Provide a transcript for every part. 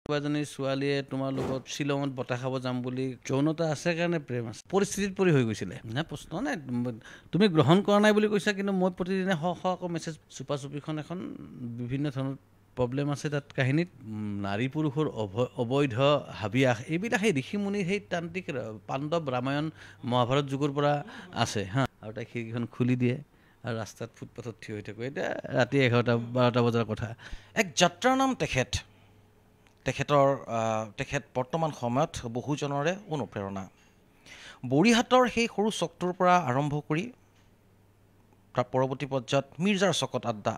এজনী ছোৱালীয়ে তোমাৰ লগত শ্বিলঙত বতাহ খাব যাম বুলি যৌনতা আছে কাৰণে প্ৰেম আছে পৰিস্থিতিত পৰি হৈ গৈছিলে না প্ৰশ্ন নাই তুমি গ্ৰহণ কৰা নাই বুলি কৈছা কিন্তু মই প্ৰতিদিনে শ শ আকৌ মেছেজ চুপাচুপিখন এখন বিভিন্ন ধৰণৰ প্ৰব্লেম আছে তাত কাহিনীত নাৰী পুৰুষৰ অবৈধ হাবিয়াস এইবিলাক সেই ঋষিমুনিৰ সেই তান্ত্ৰিক পাণ্ডৱ ৰামায়ণ মহাভাৰত যুগৰ পৰা আছে হা আৰু তাই খিৰিকীখন খুলি দিয়ে আৰু ৰাস্তাত ফুটপাথত থিয় হৈ থাকোঁ এতিয়া ৰাতি 11-12 বজাৰ কথা এক যাত্ৰাৰ নাম তেখেত বৰ্তমান সময়ত বহুজনৰে অনুপ্ৰেৰণা বৰিহাটৰ সেই সৰু চকটোৰ পৰা আৰম্ভ কৰি তাৰ পৰৱৰ্তী পৰ্যায়ত মিৰ্জাৰ চকত আড্ডা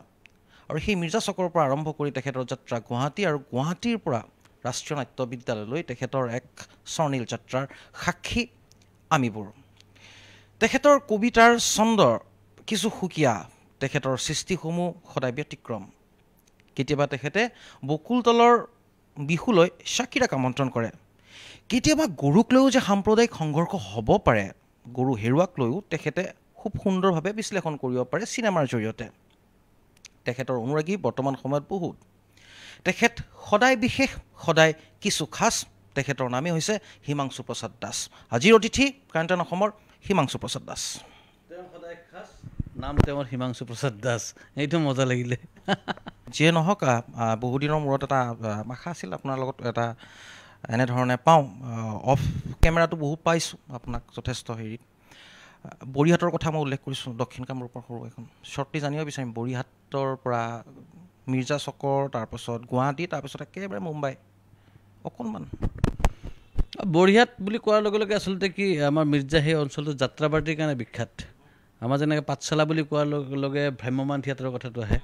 আৰু সেই মিৰ্জা চকৰ পৰা আৰম্ভ কৰি তেখেতৰ যাত্ৰা গুৱাহাটী আৰু গুৱাহাটীৰ পৰা ৰাষ্ট্ৰীয় নাট্য বিদ্যালয়লৈ তেখেতৰ এক স্বৰ্ণীল যাত্ৰাৰ সাক্ষী আমিবোৰ তেখেতৰ কবিতাৰ ছন্দৰ কিছু সুকীয়া তেখেতৰ সৃষ্টিসমূহ সদায় ব্যতিক্ৰম কেতিয়াবা তেখেতে বকুলতলৰ বিহুলৈ চাকিৰাক আমন্ত্ৰণ কৰে কেতিয়াবা গৰুক লৈও যে সাম্প্ৰদায়িক সংঘৰ্ষ হ'ব পাৰে গৰু হেৰুৱাক লৈও তেখেতে খুব সুন্দৰভাৱে বিশ্লেষণ কৰিব পাৰে চিনেমাৰ জৰিয়তে তেখেতৰ অনুৰাগী বৰ্তমান সময়ত বহুত তেখেত সদায় বিশেষ সদায় কিছু খাস তেখেতৰ নামেই হৈছে হিমাংশু প্ৰসাদ দাস আজিৰ অতিথি কাৰেণ্টন অসমৰ হিমাংশু প্ৰসাদ দাস সদায় খাস নাম তেওঁৰ হিমাংশু প্ৰসাদ দাস এইটো মজা লাগিলে যিয়ে নহওক বহুদিনৰ মূৰত এটা আশা আছিল আপোনাৰ লগত এটা এনেধৰণে পাওঁ অফ কেমেৰাটো বহুত পাইছোঁ আপোনাক যথেষ্ট হেৰিত বৰিহাটৰ কথা মই উল্লেখ কৰিছোঁ দক্ষিণ কামৰূপৰ সৰু এখন শ্বৰ্টলি জানিব বিচাৰিম বৰিহাটৰ পৰা মিৰ্জা চকৰ তাৰপাছত গুৱাহাটী তাৰপিছত একেবাৰে মুম্বাই অকণমান বৰিহাট বুলি কোৱাৰ লগে লগে আচলতে কি আমাৰ মিৰ্জা সেই অঞ্চলটো যাত্ৰাবাৰ্তিৰ কাৰণে বিখ্যাত আমাৰ যেনেকৈ পাঠশালা বুলি কোৱাৰ লগে লগে ভ্ৰাম্যমান থিয়েটাৰৰ কথাটো আহে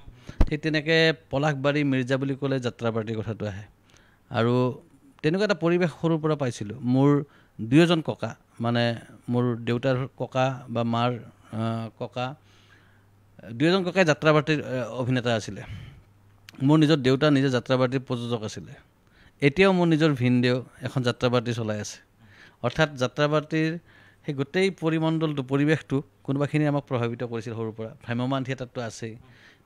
ঠিক তেনেকৈ পলাশবাৰী মিৰ্জা বুলি ক'লে যাত্ৰাবাৰ্তিৰ কথাটো আহে আৰু তেনেকুৱা এটা পৰিৱেশ সৰুৰ পৰা পাইছিলোঁ মোৰ দুয়োজন ককা মানে মোৰ দেউতাৰ ককা বা মাৰ ককা দুয়োজন ককাই যাত্ৰাবাৰ্তিৰ অভিনেতা আছিলে মোৰ নিজৰ দেউতা নিজে যাত্ৰাবাৰ্তিৰ প্ৰযোজক আছিলে এতিয়াও মোৰ নিজৰ ভিনদেউ এখন যাত্ৰাবাৰ্তি চলাই আছে অৰ্থাৎ যাত্ৰাবাৰ্তিৰ সেই গোটেই পৰিমণ্ডলটো পৰিৱেশটো কোনোবাখিনি আমাক প্ৰভাৱিত কৰিছিল সৰুৰ পৰা ভ্ৰাম্যমান থিয়েটাৰটো আছেই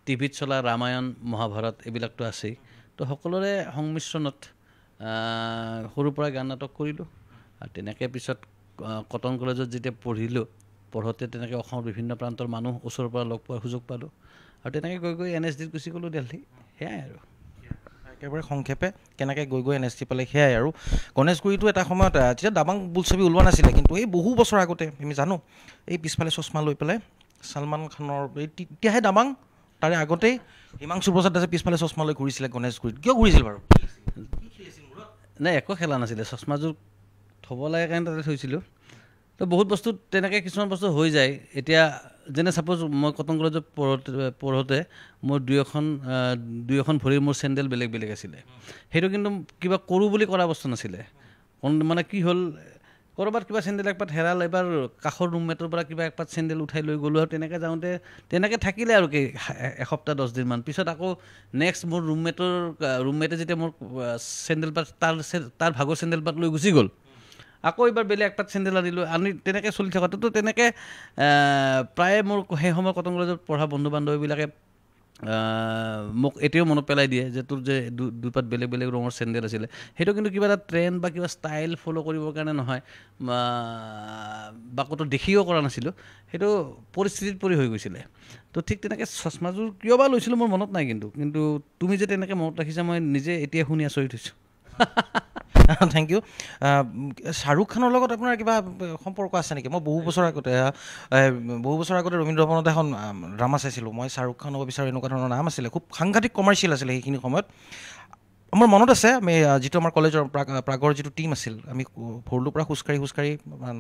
টিভিত চলা ৰামায়ণ মহাভাৰত এইবিলাকতো আছেই তো সকলোৰে সংমিশ্ৰণত সৰুৰ পৰা গান নাটক কৰিলোঁ আৰু তেনেকৈ পিছত কটন কলেজত যেতিয়া পঢ়োঁতে তেনেকৈ অসমৰ বিভিন্ন প্ৰান্তৰ মানুহ ওচৰৰ পৰা লগ পোৱাৰ সুযোগ পালোঁ আৰু তেনেকৈ গৈ গৈ NSDত গুচি গ'লোঁ দিল্লী সেয়াই আৰু একেবাৰে সংক্ষেপে কেনেকৈ গৈ NSD পালে সেয়াই আৰু গণেশগুৰিটো এটা সময়ত যেতিয়া দাবাং বোলছবি ওলোৱা নাছিলে কিন্তু এই বহু বছৰ আগতে আমি জানো এই পিছফালে চশমা লৈ পেলাই ছালমান খানৰ এই তেতিয়াহে দাবাং তাৰে আগতেই হিমাংশু প্ৰসাদ দাসে পিছফালে চশমা লৈ ঘূৰিছিলে গণেশগুৰিত কিয় ঘূৰিছিল বাৰু নাই একো খেলা নাছিলে চশমাযোৰ থ'ব লাগে কাৰণে তাতে থৈছিলোঁ তো বহুত বস্তু তেনেকৈ কিছুমান বস্তু হৈ যায় এতিয়া যেনে ছাপ'জ মই কটন কলেজত পঢ়োঁতে মোৰ দুই এখন ভৰিৰ মোৰ চেণ্ডেল বেলেগ বেলেগ আছিলে সেইটো কিন্তু কিবা কৰোঁ বুলি কৰা বস্তু নাছিলে মানে কি হ'ল ক'ৰবাত কিবা চেণ্ডেল একপাত হেৰাল এবাৰ কাষৰ ৰুমমেটৰ পৰা কিবা একপাত চেণ্ডেল উঠাই লৈ গ'লোঁ আৰু তেনেকৈ যাওঁতে তেনেকৈ থাকিলে আৰু এসপ্তাহ 10 দিনমান পিছত আকৌ নেক্সট মোৰ ৰুমমেটে যেতিয়া মোৰ চেণ্ডেলপাত তাৰ ভাগৰ চেণ্ডেলপাত লৈ গুচি গ'ল আকৌ এবাৰ বেলেগ একপাত চেণ্ডেল আনি তেনেকৈ চলি থকাটোতো তেনেকৈ প্ৰায়ে মোৰ সেই সময়ত কটন কলেজত পঢ়া বন্ধু বান্ধৱীবিলাকে মোক এতিয়াও মনত পেলাই দিয়ে যে তোৰ যে দুপাত বেলেগ বেলেগ ৰঙৰ চেণ্ডেল আছিলে সেইটো কিন্তু কিবা এটা ট্ৰেণ্ড বা কিবা ষ্টাইল ফ'ল' কৰিবৰ কাৰণে নহয় বা ক'তো দেখিও কৰা নাছিলোঁ সেইটো পৰিস্থিতিত পৰি হৈ গৈছিলে তো ঠিক তেনেকৈ চশমাযোৰ কিয় বা লৈছিলোঁ মোৰ মনত নাই কিন্তু তুমি যে তেনেকৈ মনত ৰাখিছা মই নিজে এতিয়া শুনি আচৰিত হৈছোঁ থেংক ইউ শ্বাহৰুখ খানৰ লগত আপোনাৰ কিবা সম্পৰ্ক আছে নেকি মই বহু বছৰ আগতে ৰবীন্দ্ৰ ভৱনতে এখন ড্ৰামা চাইছিলোঁ মই শ্বাহৰুখ খান হ'ব বিচাৰোঁ এনেকুৱা ধৰণৰ নাম আছিলে খুব সাংঘাতিক কমাৰ্চিয়েল আছিলে সেইখিনি সময়ত আমাৰ মনত আছে আমি যিটো আমাৰ কলেজৰ প্ৰাগৰ যিটো টীম আছিল আমি ভৰলুৰ পৰা খোজকাঢ়ি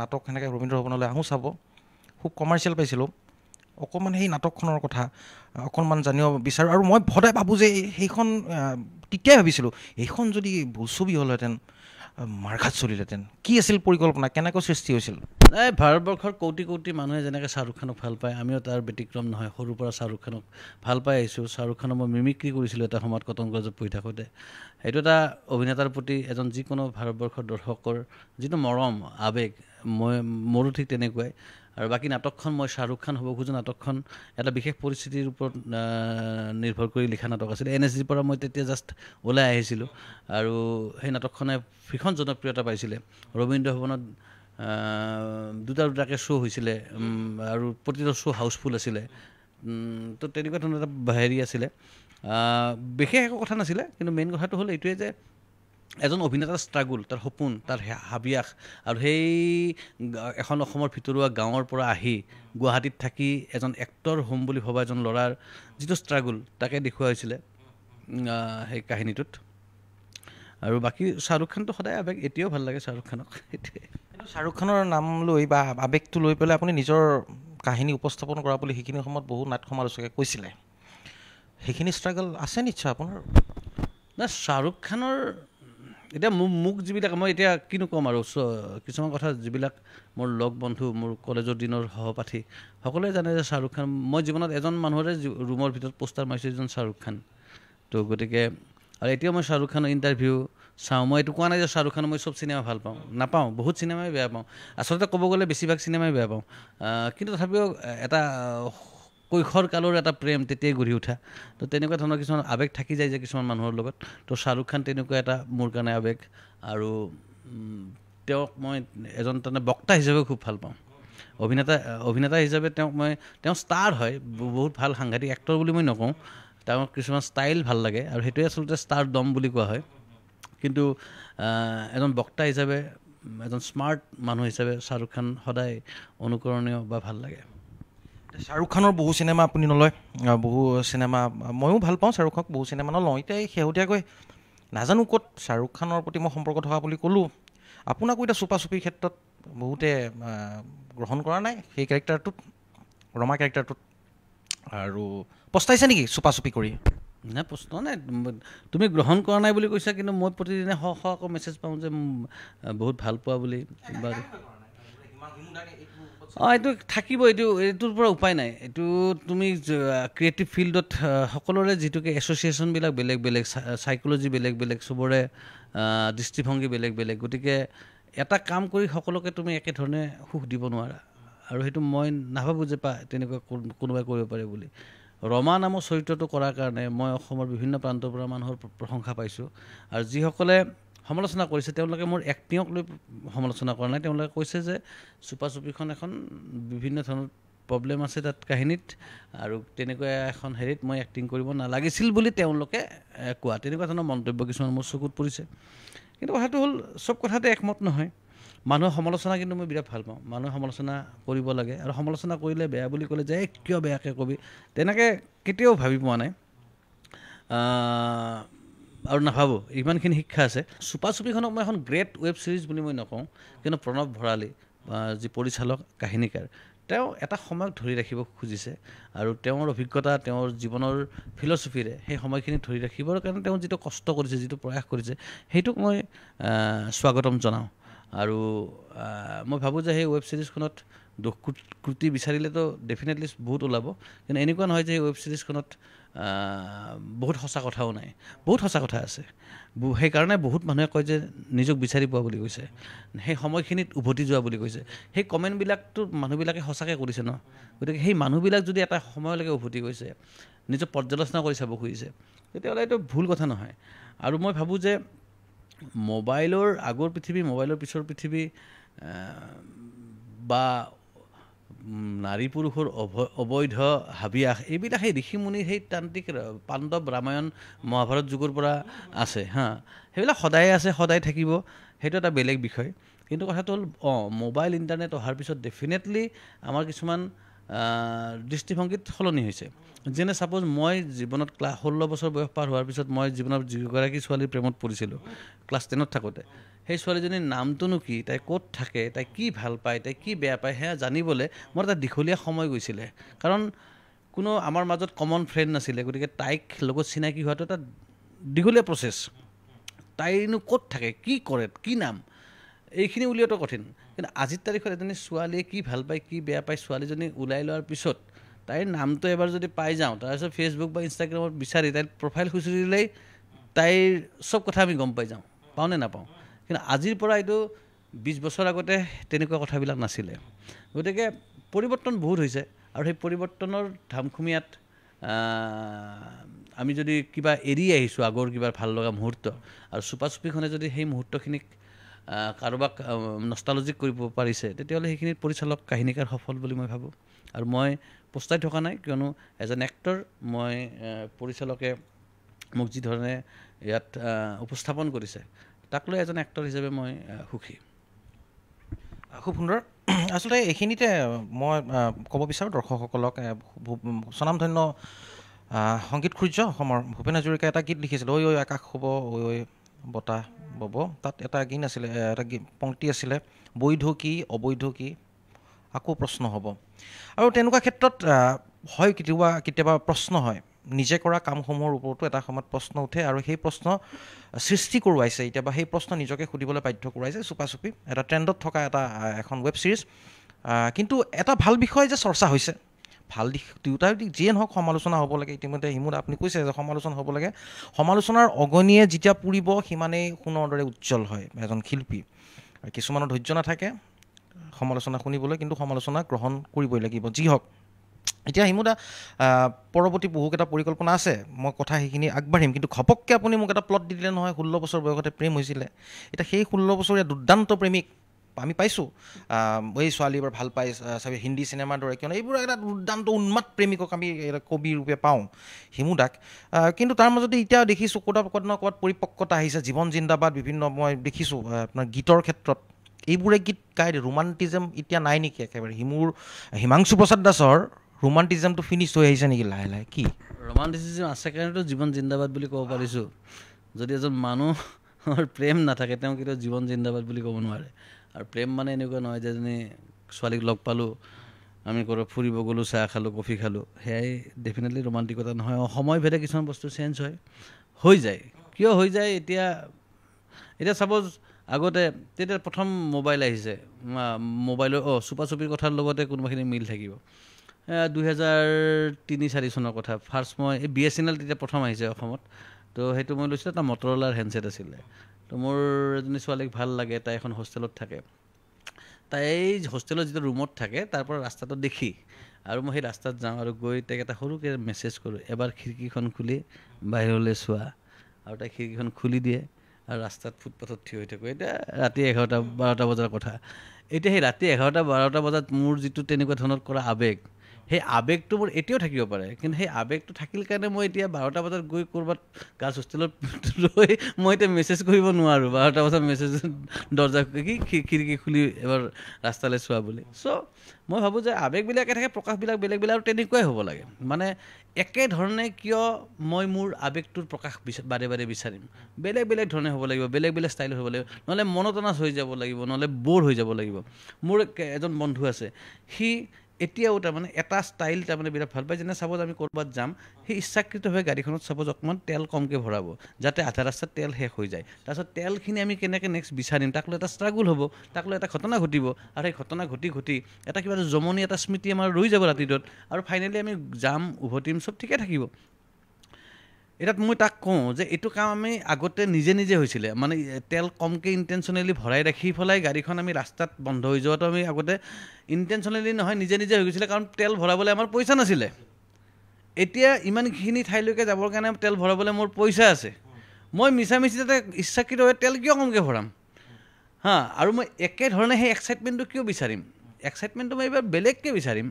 নাটক সেনেকৈ ৰবীন্দ্ৰ ভৱনলৈ আহোঁ চাব খুব কমাৰ্চিয়েল পাইছিলোঁ অকণমান সেই নাটকখনৰ কথা অকণমান জানিব বিচাৰোঁ আৰু মই সদায় ভাবোঁ যে সেইখন তেতিয়াই ভাবিছিলোঁ এইখন যদি বোলছবি হ'লহেঁতেন মাৰঘাট চলিলেহেঁতেন কি আছিল পৰিকল্পনা কেনেকৈ সৃষ্টি হৈছিল এই ভাৰতবৰ্ষৰ কোটি কোটি মানুহে যেনেকৈ শ্বাহৰুখ খানক ভাল পায় আমিও তাৰ ব্যতিক্ৰম নহয় সৰুৰ পৰা শ্বাহৰুখ খানক ভাল পাই আহিছোঁ শ্বাহৰুখ খানক মই মিমিক্ৰি কৰিছিলোঁ এটা সময়ত কটন কলেজত পঢ়ি থাকোঁতে সেইটো এটা অভিনেতাৰ প্ৰতি এজন যিকোনো ভাৰতবৰ্ষৰ দৰ্শকৰ যিটো মৰম আৱেগ মোৰো ঠিক তেনেকুৱাই আৰু বাকী নাটকখন মই শ্বাহৰুখ খান হ'ব খোজো নাটকখন এটা বিশেষ পৰিস্থিতিৰ ওপৰত নিৰ্ভৰ কৰি লিখা নাটক আছিলে NSGৰ পৰা মই তেতিয়া জাষ্ট ওলাই আহিছিলোঁ আৰু সেই নাটকখনে ভীষণ জনপ্ৰিয়তা পাইছিলে ৰবীন্দ্ৰ ভৱনত দুটাকৈ শ্ব' হৈছিলে আৰু প্ৰতিটো শ্ব' হাউচফুল আছিলে তো তেনেকুৱা ধৰণৰ এটা হেৰি আছিলে বিশেষ একো কথা নাছিলে কিন্তু মেইন কথাটো হ'ল এইটোৱে যে এজন অভিনেতাৰ ষ্ট্ৰাগল তাৰ সপোন তাৰ হাবিয়াস আৰু সেই এখন অসমৰ ভিতৰুৱা গাঁৱৰ পৰা আহি গুৱাহাটীত থাকি এজন এক্টৰ হ'ম বুলি ভবা এজন ল'ৰাৰ যিটো ষ্ট্ৰাগল তাকে দেখুওৱা হৈছিলে সেই কাহিনীটোত আৰু বাকী শ্বাহৰুখ খানটো সদায় আৱেগ এতিয়াও ভাল লাগে শ্বাহৰুখ খানক সেইটোৱে শ্বাহৰুখ খানৰ নাম লৈ বা আৱেগটো লৈ পেলাই আপুনি নিজৰ কাহিনী উপস্থাপন কৰা বুলি সেইখিনি সময়ত বহু নাট সমালোচকে কৈছিলে সেইখিনি ষ্ট্ৰাগল আছে নিশ্চয় আপোনাৰ না শ্বাহৰুখ খানৰ এতিয়া মোক যিবিলাক মই এতিয়া কিনো ক'ম আৰু কিছুমান কথা যিবিলাক মোৰ লগ বন্ধু মোৰ কলেজৰ দিনৰ সহপাঠী সকলোৱে জানে যে শ্বাহৰুখ খান মই জীৱনত এজন মানুহৰে ৰুমৰ ভিতৰত পোষ্টাৰ মাৰিছোঁ এজন শ্বাহৰুখ খান তো গতিকে আৰু এতিয়াও মই শ্বাহৰুখ খানৰ ইণ্টাৰভিউ চাওঁ মই এইটো কোৱা নাই যে শ্বাহৰুখ খানৰ মই চব চিনেমা ভাল পাওঁ নাপাওঁ বহুত চিনেমাই বেয়া পাওঁ আচলতে ক'ব গ'লে বেছিভাগ চিনেমাই বেয়া পাওঁ কিন্তু তথাপিও এটা কৈশোৰ কালৰ এটা প্ৰেম তেতিয়াই গঢ়ি উঠা তো তেনেকুৱা ধৰণৰ কিছুমান আৱেগ থাকি যায় যে কিছুমান মানুহৰ লগত তো শ্বাহৰুখ খান তেনেকুৱা এটা মোৰ কাৰণে আৱেগ আৰু তেওঁক মই এজন তাৰমানে বক্তা হিচাপে খুব ভাল পাওঁ অভিনেতা হিচাপে তেওঁ ষ্টাৰ হয় বহুত ভাল সাংঘাতিক এক্টৰ বুলি মই নকওঁ তেওঁৰ কিছুমান ষ্টাইল ভাল লাগে আৰু সেইটোৱে আচলতে ষ্টাৰ দম বুলি কোৱা হয় কিন্তু এজন বক্তা হিচাপে এজন স্মাৰ্ট মানুহ হিচাপে শ্বাহৰুখ খান সদায় অনুকৰণীয় বা ভাল লাগে শ্বাহৰুখ খানৰ বহু চিনেমা আপুনি নলয় বহু চিনেমা ময়ো ভাল পাওঁ শ্বাহৰুখক বহু চিনেমা নলওঁ এতিয়া শেহতীয়াকৈ নাজানো ক'ত শ্বাহৰুখ খানৰ প্ৰতি মই সম্পৰ্ক থকা বুলি ক'লোঁ আপোনাকো এতিয়া চুপা চুপিৰ ক্ষেত্ৰত বহুতে গ্ৰহণ কৰা নাই সেই কেৰেক্টাৰটোত ৰমা কেৰেক্টাৰটোত আৰু পস্তাইছে নেকি চুপা চুপি কৰি নাই প্ৰশ্ন নাই তুমি গ্ৰহণ কৰা নাই বুলি কৈছা কিন্তু মই প্ৰতিদিনে আকৌ মেছেজ পাওঁ যে বহুত ভাল পোৱা বুলি এইটো থাকিব এইটোৰ পৰা উপায় নাই এইটো তুমি ক্ৰিয়েটিভ ফিল্ডত সকলোৰে যিটোকে এছ'চিয়েশ্যনবিলাক বেলেগ বেলেগ চাইক'লজি বেলেগ বেলেগ চবৰে দৃষ্টিভংগী বেলেগ বেলেগ গতিকে এটা কাম কৰি সকলোকে তুমি একেধৰণে সুখ দিব নোৱাৰা আৰু সেইটো মই নাভাবোঁ যে তেনেকুৱা কোনোবাই কৰিব পাৰে বুলি ৰমা নামৰ চৰিত্ৰটো কৰাৰ কাৰণে মই অসমৰ বিভিন্ন প্ৰান্তৰ পৰা মানুহৰ প্ৰশংসা পাইছোঁ আৰু যিসকলে সমালোচনা কৰিছে তেওঁলোকে মোৰ এক্টিঙক লৈ সমালোচনা কৰা নাই তেওঁলোকে কৈছে যে চুপা চুপিখন এখন বিভিন্ন ধৰণৰ প্ৰব্লেম আছে তাত কাহিনীত আৰু তেনেকুৱা এখন হেৰিত মই এক্টিং কৰিব নালাগিছিল বুলি তেওঁলোকে কোৱা তেনেকুৱা ধৰণৰ মন্তব্য কিছুমান মোৰ চকুত পৰিছে কিন্তু কথাটো হ'ল চব কথাতে একমত নহয় মানুহৰ সমালোচনা কিন্তু মই বিৰাট ভাল পাওঁ মানুহে সমালোচনা কৰিব লাগে আৰু সমালোচনা কৰিলে বেয়া বুলি ক'লে যে কিয় বেয়াকৈ কবি তেনেকৈ কেতিয়াও ভাবি পোৱা নাই আৰু নাভাবোঁ ইমানখিনি শিক্ষা আছে চুপা চুপিখনক মই এখন গ্ৰেট ৱেব ছিৰিজ বুলি মই নকওঁ কিন্তু প্ৰণৱ ভৰালী যি পৰিচালক কাহিনীকাৰ তেওঁ এটা সময়ক ধৰি ৰাখিব খুজিছে আৰু তেওঁৰ অভিজ্ঞতা তেওঁৰ জীৱনৰ ফিলচফিৰে সেই সময়খিনি ধৰি ৰাখিবৰ কাৰণে তেওঁ যিটো কষ্ট কৰিছে যিটো প্ৰয়াস কৰিছে সেইটোক মই স্বাগতম জনাওঁ আৰু মই ভাবোঁ যে সেই ৱেব ছিৰিজখনত দুখ ক্ৰুটি বিচাৰিলেতো ডেফিনেটলি বহুত ওলাব কিন্তু এনেকুৱা নহয় যে এই ৱেব ছিৰিজখনত বহুত সঁচা কথাও নাই বহুত সঁচা কথা আছে সেইকাৰণে বহুত মানুহে কয় যে নিজক বিচাৰি পোৱা বুলি কৈছে সেই সময়খিনিত উভতি যোৱা বুলি কৈছে সেই কমেণ্টবিলাকতো মানুহবিলাকে সঁচাকৈ কৰিছে ন গতিকে সেই মানুহবিলাক যদি এটা সময়লৈকে উভতি গৈছে নিজক পৰ্যালোচনা কৰি চাব খুজিছে তেতিয়াহ'লে এইটো ভুল কথা নহয় আৰু মই ভাবোঁ যে মোবাইলৰ আগৰ পৃথিৱী মোবাইলৰ পিছৰ পৃথিৱী বা নাৰী পুৰুষৰ অবৈধ হাবিয়াস এইবিলাক সেই ঋষিমুনিৰ সেই তান্ত্ৰিক পাণ্ডৱ ৰামায়ণ মহাভাৰত যুগৰ পৰা আছে সেইবিলাক সদায়ে আছে সদায় থাকিব সেইটো এটা বেলেগ বিষয় কিন্তু কথাটো হ'ল মোবাইল ইণ্টাৰনেট অহাৰ পিছত ডেফিনেটলি আমাৰ কিছুমান দৃষ্টিভংগীত সলনি হৈছে যেনে ছাপ'জ মই জীৱনত 16 বছৰ বয়স পাৰ হোৱাৰ পিছত মই জীৱনত যিগৰাকী ছোৱালীৰ প্ৰেমত পৰিছিলোঁ ক্লাছ 10ত থাকোঁতে সেই ছোৱালীজনীৰ নামটোনো কি তাই ক'ত থাকে তাই কি ভাল পায় তাই কি বেয়া পায় সেয়া জানিবলৈ মোৰ এটা দীঘলীয়া সময় গৈছিলে কাৰণ কোনো আমাৰ মাজত কমন ফ্ৰেণ্ড নাছিলে গতিকে তাইক লগত চিনাকি হোৱাটো এটা দীঘলীয়া প্ৰচেছ তাইনো ক'ত থাকে কি কৰে কি নাম এইখিনি উলিওৱাটো কঠিন কিন্তু আজিৰ তাৰিখত এজনী ছোৱালীয়ে কি ভাল পায় কি বেয়া পায় ছোৱালীজনী ওলাই লোৱাৰ পিছত তাইৰ নামটো এবাৰ যদি পাই যাওঁ তাৰপিছত ফেচবুক বা ইনষ্টাগ্ৰামত বিচাৰি তাইৰ প্ৰফাইল খুচৰি দিলেই তাইৰ চব কথা আমি গম পাই যাওঁ পাওঁনে নাপাওঁ কিন্তু আজিৰ পৰা এইটো 20 বছৰ আগতে তেনেকুৱা কথাবিলাক নাছিলে গতিকে পৰিৱৰ্তন বহুত হৈছে আৰু সেই পৰিৱৰ্তনৰ ধামখুমীয়াত আমি যদি কিবা এৰি আহিছোঁ আগৰ কিবা ভাল লগা মুহূৰ্ত আৰু চুপাচুপিখনে যদি সেই মুহূৰ্তখিনিক কাৰোবাক নষ্টালজিক কৰিব পাৰিছে তেতিয়াহ'লে সেইখিনিত পৰিচালক কাহিনীকাৰ সফল বুলি মই ভাবোঁ আৰু মই পস্তাই থকা নাই কিয়নো এজ এন এক্টৰ মই পৰিচালকে মোক যি ধৰণে ইয়াত উপস্থাপন কৰিছে তাক লৈ এজন এক্টৰ হিচাপে মই সুখী খুব সুন্দৰ আচলতে এইখিনিতে মই ক'ব বিচাৰোঁ দৰ্শকসকলক স্বনামধন্য সংগীত সূৰ্য অসমৰ ভূপেন হাজৰিকাই এটা গীত লিখিছিল ঐ ঐ আকাশ হ'ব ঐ ঐ বতাহ বব তাত এটা গীত আছিলে এটা পংক্তি আছিলে বৈধ কি অবৈধ কি আকৌ প্ৰশ্ন হ'ব আৰু তেনেকুৱা ক্ষেত্ৰত হয় কেতিয়াবা প্ৰশ্ন হয় নিজে কৰা কামসমূহৰ ওপৰতো এটা সময়ত প্ৰশ্ন উঠে আৰু সেই প্ৰশ্ন সৃষ্টি কৰোৱাইছে এতিয়া বা সেই প্ৰশ্ন নিজকে সুধিবলৈ বাধ্য কৰোৱাইছে চুপাচুপি এটা ট্ৰেণ্ডত থকা এখন ৱেব ছিৰিজ কিন্তু এটা ভাল বিষয় যে চৰ্চা হৈছে ভাল দিশ দুয়োটা দিশ যিয়ে নহওক সমালোচনা হ'ব লাগে ইতিমধ্যে হিমুদ আপুনি কৈছে যে সমালোচনা হ'ব লাগে সমালোচনাৰ অগনিয়ে যেতিয়া পুৰিব সিমানেই সোণৰ দৰে উজ্জ্বল হয় এজন শিল্পী আৰু কিছুমানৰ ধৈৰ্য নাথাকে সমালোচনা শুনিবলৈ কিন্তু সমালোচনা গ্ৰহণ কৰিবই লাগিব যি হওক এতিয়া হিমুদা পৰৱৰ্তী বহুকেইটা পৰিকল্পনা আছে মই কথা সেইখিনি আগবাঢ়িম কিন্তু ঘপককৈ আপুনি মোক এটা প্লট দি দিলে নহয় 16 বছৰ বয়সতে প্ৰেম হৈছিলে এতিয়া সেই 16 বছৰীয়া দুৰ্দান্ত প্ৰেমিক আমি পাইছোঁ এই ছোৱালী এবাৰ ভাল পাই চাবি হিন্দী চিনেমাৰ দৰে কিয়নো এইবোৰ এটা দুৰ্দান্ত উন্মাদ প্ৰেমিকক আমি কবি ৰূপে পাওঁ হিমুদাক কিন্তু তাৰ মাজতে এতিয়া দেখিছোঁ ক'ৰবাত পৰিপক্কতা আহিছে জীৱন জিন্দাবাদ বিভিন্ন মই দেখিছোঁ আপোনাৰ গীতৰ ক্ষেত্ৰত এইবোৰে গীত গাই ৰোমান্টিজম এতিয়া নাই নেকি একেবাৰে হিমাংশু প্ৰসাদ দাসৰ ৰোমান্টিজমটো ফিনিছ হৈ আহিছে নেকি লাহে লাহে কি ৰোমান্টিচিজম আছে কাৰণেতো জীৱন জিন্দাবাদ বুলি ক'ব পাৰিছোঁ যদি এজন মানুহৰ প্ৰেম নাথাকে তেওঁ কেতিয়াও জীৱন জিন্দাবাদ বুলি ক'ব নোৱাৰে আৰু প্ৰেম মানে এনেকুৱা নহয় যে এজনী ছোৱালীক লগ পালোঁ আমি ক'ৰবাত ফুৰিব গ'লোঁ চাহ খালোঁ কফি খালোঁ সেয়াই ডেফিনেটলি ৰোমান্টিকতা নহয় সময়ভেদে কিছুমান বস্তু চেঞ্জ হৈ যায় কিয় হৈ যায় এতিয়া চাপ'জ আগতে তেতিয়া প্ৰথম মোবাইল আহিছে মোবাইলৰ চুপাচুপিৰ কথাৰ লগতে কোনোবাখিনি মিল থাকিব 2003-04 চনৰ কথা ফাৰ্ষ্ট মই এই BSNL তেতিয়া প্ৰথম আহিছে অসমত তো সেইটো মই লৈছিলোঁ এটা মটৰলাৰ হেণ্ডছেট আছিলে তো মোৰ এজনী ছোৱালীক ভাল লাগে তাই এখন হোষ্টেলত থাকে তাই হোষ্টেলৰ যিটো ৰুমত থাকে তাৰ পৰা ৰাস্তাটো দেখি আৰু মই সেই ৰাস্তাত যাওঁ আৰু গৈ তাইক এটা সৰুকৈ মেছেজ কৰোঁ এবাৰ খিৰিকীখন খুলি বাহিৰলৈ চোৱা আৰু তাই খিৰিকীখন খুলি দিয়ে আৰু ৰাস্তাত ফুটপাথত থিয় হৈ থাকোঁ এতিয়া ৰাতি 11-12 বজাৰ কথা এতিয়া সেই ৰাতি 11-12 বজাত মোৰ যিটো তেনেকুৱা ধৰণৰ কৰা আৱেগ সেই আৱেগটো মোৰ এতিয়াও থাকিব পাৰে কিন্তু সেই আৱেগটো থাকিল কাৰণে মই এতিয়া 12টা বজাত গৈ ক'ৰবাত গাৰ্লছ হোষ্টেলত ৰৈ মই এতিয়া মেছেজ কৰিব নোৱাৰোঁ 12টা বজাত মেছেজ দৰ্জা খিৰিকী খুলি এবাৰ ৰাস্তালৈ চোৱা বুলি চ' মই ভাবোঁ যে আৱেগবিলাক একে থাকে প্ৰকাশবিলাক বেলেগ আৰু তেনেকুৱাই হ'ব লাগে মানে একেধৰণে কিয় মই মোৰ আৱেগটোৰ প্ৰকাশ বাৰে বাৰে বিচাৰিম বেলেগ ধৰণে হ'ব লাগিব বেলেগ ষ্টাইলত হ'ব লাগিব নহ'লে মনোটনাছ হৈ যাব লাগিব নহ'লে ব'ৰ হৈ যাব লাগিব মোৰ এজন বন্ধু আছে সি এতিয়াও তাৰমানে এটা ষ্টাইল তাৰমানে বিৰাট ভাল পায় যেনে চাপ'জ আমি ক'ৰবাত যাম সেই ইচ্ছাকৃতভাৱে গাড়ীখনত চাপ'জ অকণমান তেল কমকৈ ভৰাব যাতে আধা ৰাস্তাত তেল শেষ হৈ যায় তাৰপিছত তেলখিনি আমি কেনেকৈ নেক্সট বিচাৰিম তাক লৈ এটা ষ্ট্ৰাগুল হ'ব তাক লৈ এটা ঘটনা ঘটিব আৰু সেই ঘটনা ঘটি এটা কিবা জমনি এটা স্মৃতি আমাৰ ৰৈ যাব ৰাতিটোত আৰু ফাইনেলি আমি যাম উভতিম চব ঠিকে থাকিব এটাত মই তাক কওঁ যে এইটো কাম আমি আগতে নিজে হৈছিলে মানে তেল কমকৈ ইণ্টেনশ্যনেলি ভৰাই ৰাখি পেলাই গাড়ীখন আমি ৰাস্তাত বন্ধ হৈ যোৱাটো আমি আগতে ইণ্টেনশ্যনেলি নহয় নিজে হৈ গৈছিলে কাৰণ তেল ভৰাবলৈ আমাৰ পইচা নাছিলে এতিয়া ইমানখিনি ঠাইলৈকে যাবৰ কাৰণে তেল ভৰাবলৈ মোৰ পইচা আছে মই মিছামিছি তাতে ইচ্ছাকৃতভাৱে তেল কিয় কমকৈ ভৰাম আৰু মই একেধৰণে সেই এক্সাইটমেণ্টটো কিয় বিচাৰিম এক্সাইটমেণ্টটো মই এইবাৰ বেলেগকৈ বিচাৰিম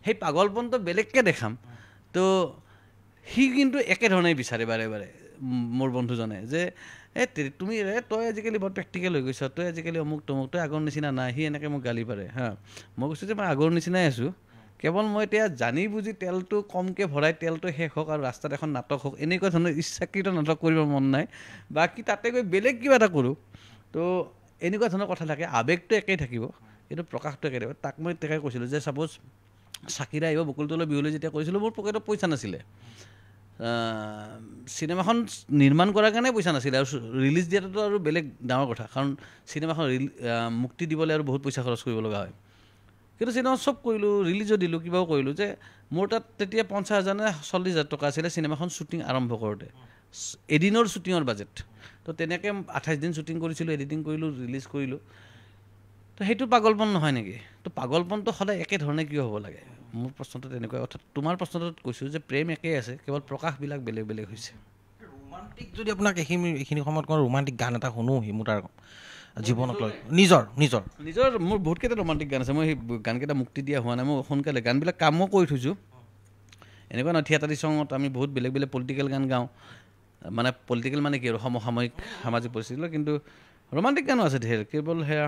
সেই পাগলপনটো বেলেগকৈ দেখাম তো সি কিন্তু একেধৰণেই বিচাৰে বাৰে মোৰ বন্ধুজনে যে তই আজিকালি বৰ প্ৰেক্টিকেল হৈ গৈছ তই আজিকালি অমুক তমুক তই আগৰ নিচিনা নাই সি এনেকৈ মোক গালি পাৰে মই কৈছোঁ যে মই আগৰ নিচিনাই আছোঁ কেৱল মই এতিয়া জানি বুজি তেলটো কমকৈ ভৰাই তেলটো শেষ হওক আৰু ৰাস্তাত এখন নাটক হওক এনেকুৱা ধৰণৰ ইচ্ছাকৃত নাটক কৰিব মন নাই বাকী তাতে গৈ বেলেগ কিবা এটা কৰোঁ তো এনেকুৱা ধৰণৰ কথা থাকে আৱেগটো একেই থাকিব কিন্তু প্ৰকাশটো একেই থাকিব তাক মই তেনেকৈ কৈছিলোঁ যে চাপ'জ চাকিৰা আহিব বকুলতলৈ বিহুলৈ যেতিয়া কৈছিলোঁ মোৰ পকেটত পইচা নাছিলে চিনেমাখন নিৰ্মাণ কৰাৰ কাৰণে পইচা নাছিলে আৰু ৰিলিজ দিয়াটোতো আৰু বেলেগ ডাঙৰ কথা কাৰণ চিনেমাখন মুক্তি দিবলৈ আৰু বহুত পইচা খৰচ কৰিব লগা হয় কিন্তু চিনেমা চব কৰিলোঁ ৰিলিজো দিলোঁ কিবাও কৰিলোঁ যে মোৰ তাত তেতিয়া 50,000 নে 40,000 টকা আছিলে চিনেমাখন শ্বুটিং আৰম্ভ কৰোঁতে এদিনৰ শ্বুটিঙৰ বাজেট তো তেনেকৈ 28 দিন শ্বুটিং কৰিছিলোঁ এডিটিং কৰিলোঁ ৰিলিজ কৰিলোঁ তো সেইটো পাগলপন নহয় নেকি? তো পাগলপনটো সদায় একেধৰণে কিয় হ'ব লাগে? মোৰ প্ৰশ্নটো তেনেকুৱা। অৰ্থাৎ তোমাৰ প্ৰশ্নটোত কৈছোঁ যে প্ৰেম একেই আছে, কেৱল প্ৰকাশবিলাক বেলেগ বেলেগ হৈছে। ৰোমান্টিক যদি আপোনাক এইখিনি সময়ত কওঁ ৰোমান্টিক গান এটা শুনো হিমু দাৰ জীৱনক লৈ নিজৰ মোৰ বহুতকেইটা ৰোমান্টিক গান আছে। মই সেই গানকেইটা মুক্তি দিয়া হোৱা নাই। মই সোনকালে গানবিলাক কামো কৰি থৈছোঁ। এনেকুৱা নহয় থিয়েটাৰী চঙত আমি বহুত বেলেগ বেলেগ পলিটিকেল গান গাওঁ, মানে পলিটিকেল মানে কি আৰু সমসাময়িক সামাজিক পৰিস্থিতি, কিন্তু ৰোমান্টিক গানো আছে ধেৰ। কেৱল সেয়া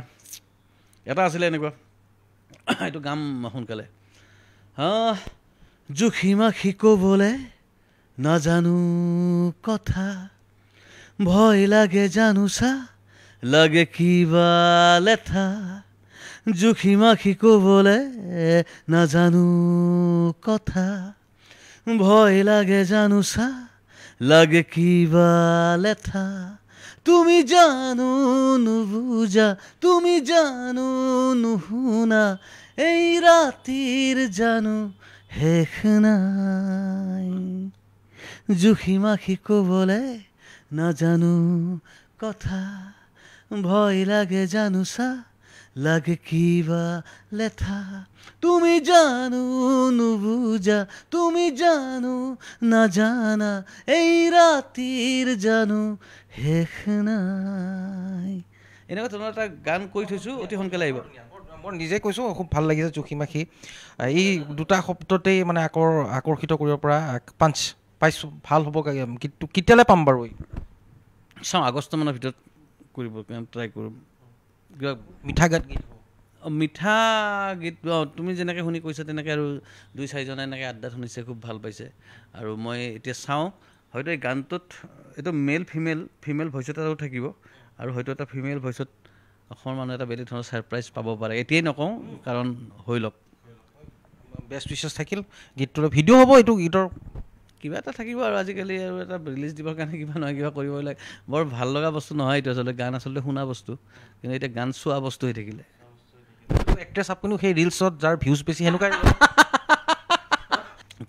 এটা আছিলে এনেকুৱা, এইটো গাম সোনকালে। জুখি মাখি ক'বলৈ নাজানো কথা, ভয় লাগে জানো চা, লাগে কিবা লেঠা। জুখি মাখি ক'বলৈ নাজানো কথা, ভয় লাগে জানো চা, লাগে কিবা লেঠা। তুমি জানো নুবুজা, তুমি জানো নুশুনা, এই ৰাতিৰ জানো শেষ নাই। জুখি মাখি ক'বলৈ নাজানো কথা, ভয় লাগে জানো চা, লাগে কিবা লেঠা। তুমি জানো নুবুজা, তুমি জানো নাজানা, এই ৰাতিৰ জানো শেষ নাই। এনেকুৱা ধৰণৰ এটা গান কৰি থৈছোঁ, অতি সোনকালে আহিব। মই নিজে কৈছোঁ, খুব ভাল লাগিছে জুখি মাখি। এই দুটা শব্দতেই মানে আকৰ্ষিত কৰিব পৰা পাঞ্চ পাইছোঁ, ভাল হ'ব। কিন্তু কেতিয়ালৈ পাম বাৰু? চাওঁ, আগষ্টমানৰ ভিতৰত কৰিব ট্ৰাই কৰিম। কিবা মিঠা গান গীত, মিঠা গীত তুমি যেনেকৈ শুনি কৈছা তেনেকৈ আৰু 2-4জনে এনেকৈ আড্ডাত শুনিছে, খুব ভাল পাইছে। আৰু মই এতিয়া চাওঁ, হয়তো এই গানটোত এইটো ফিমেল ভইচ এটাও থাকিব, আৰু হয়তো এটা ফিমেল ভইচত অসমৰ মানুহে এটা বেলেগ ধৰণৰ ছাৰপ্ৰাইজ পাব পাৰে। এতিয়াই নকওঁ, কাৰণ হৈ লওক। বেষ্ট উইচেছ থাকিল। গীতটোৰ ভিডিঅ' হ'ব, এইটো গীতৰ কিবা এটা থাকিব। আৰু আজিকালি আৰু এটা ৰিলিজ দিবৰ কাৰণে কিবা নহয় কিবা কৰিব লাগে। বৰ ভাল লগা বস্তু নহয় এইটো আচলতে। গান আচলতে শুনা বস্তু, কিন্তু এতিয়া গান চোৱা বস্তু হৈ থাকিলে। এক্ট্ৰেছ আপুনিও সেই ৰিলছত যাৰ ভিউজ বেছি সেনেকুৱা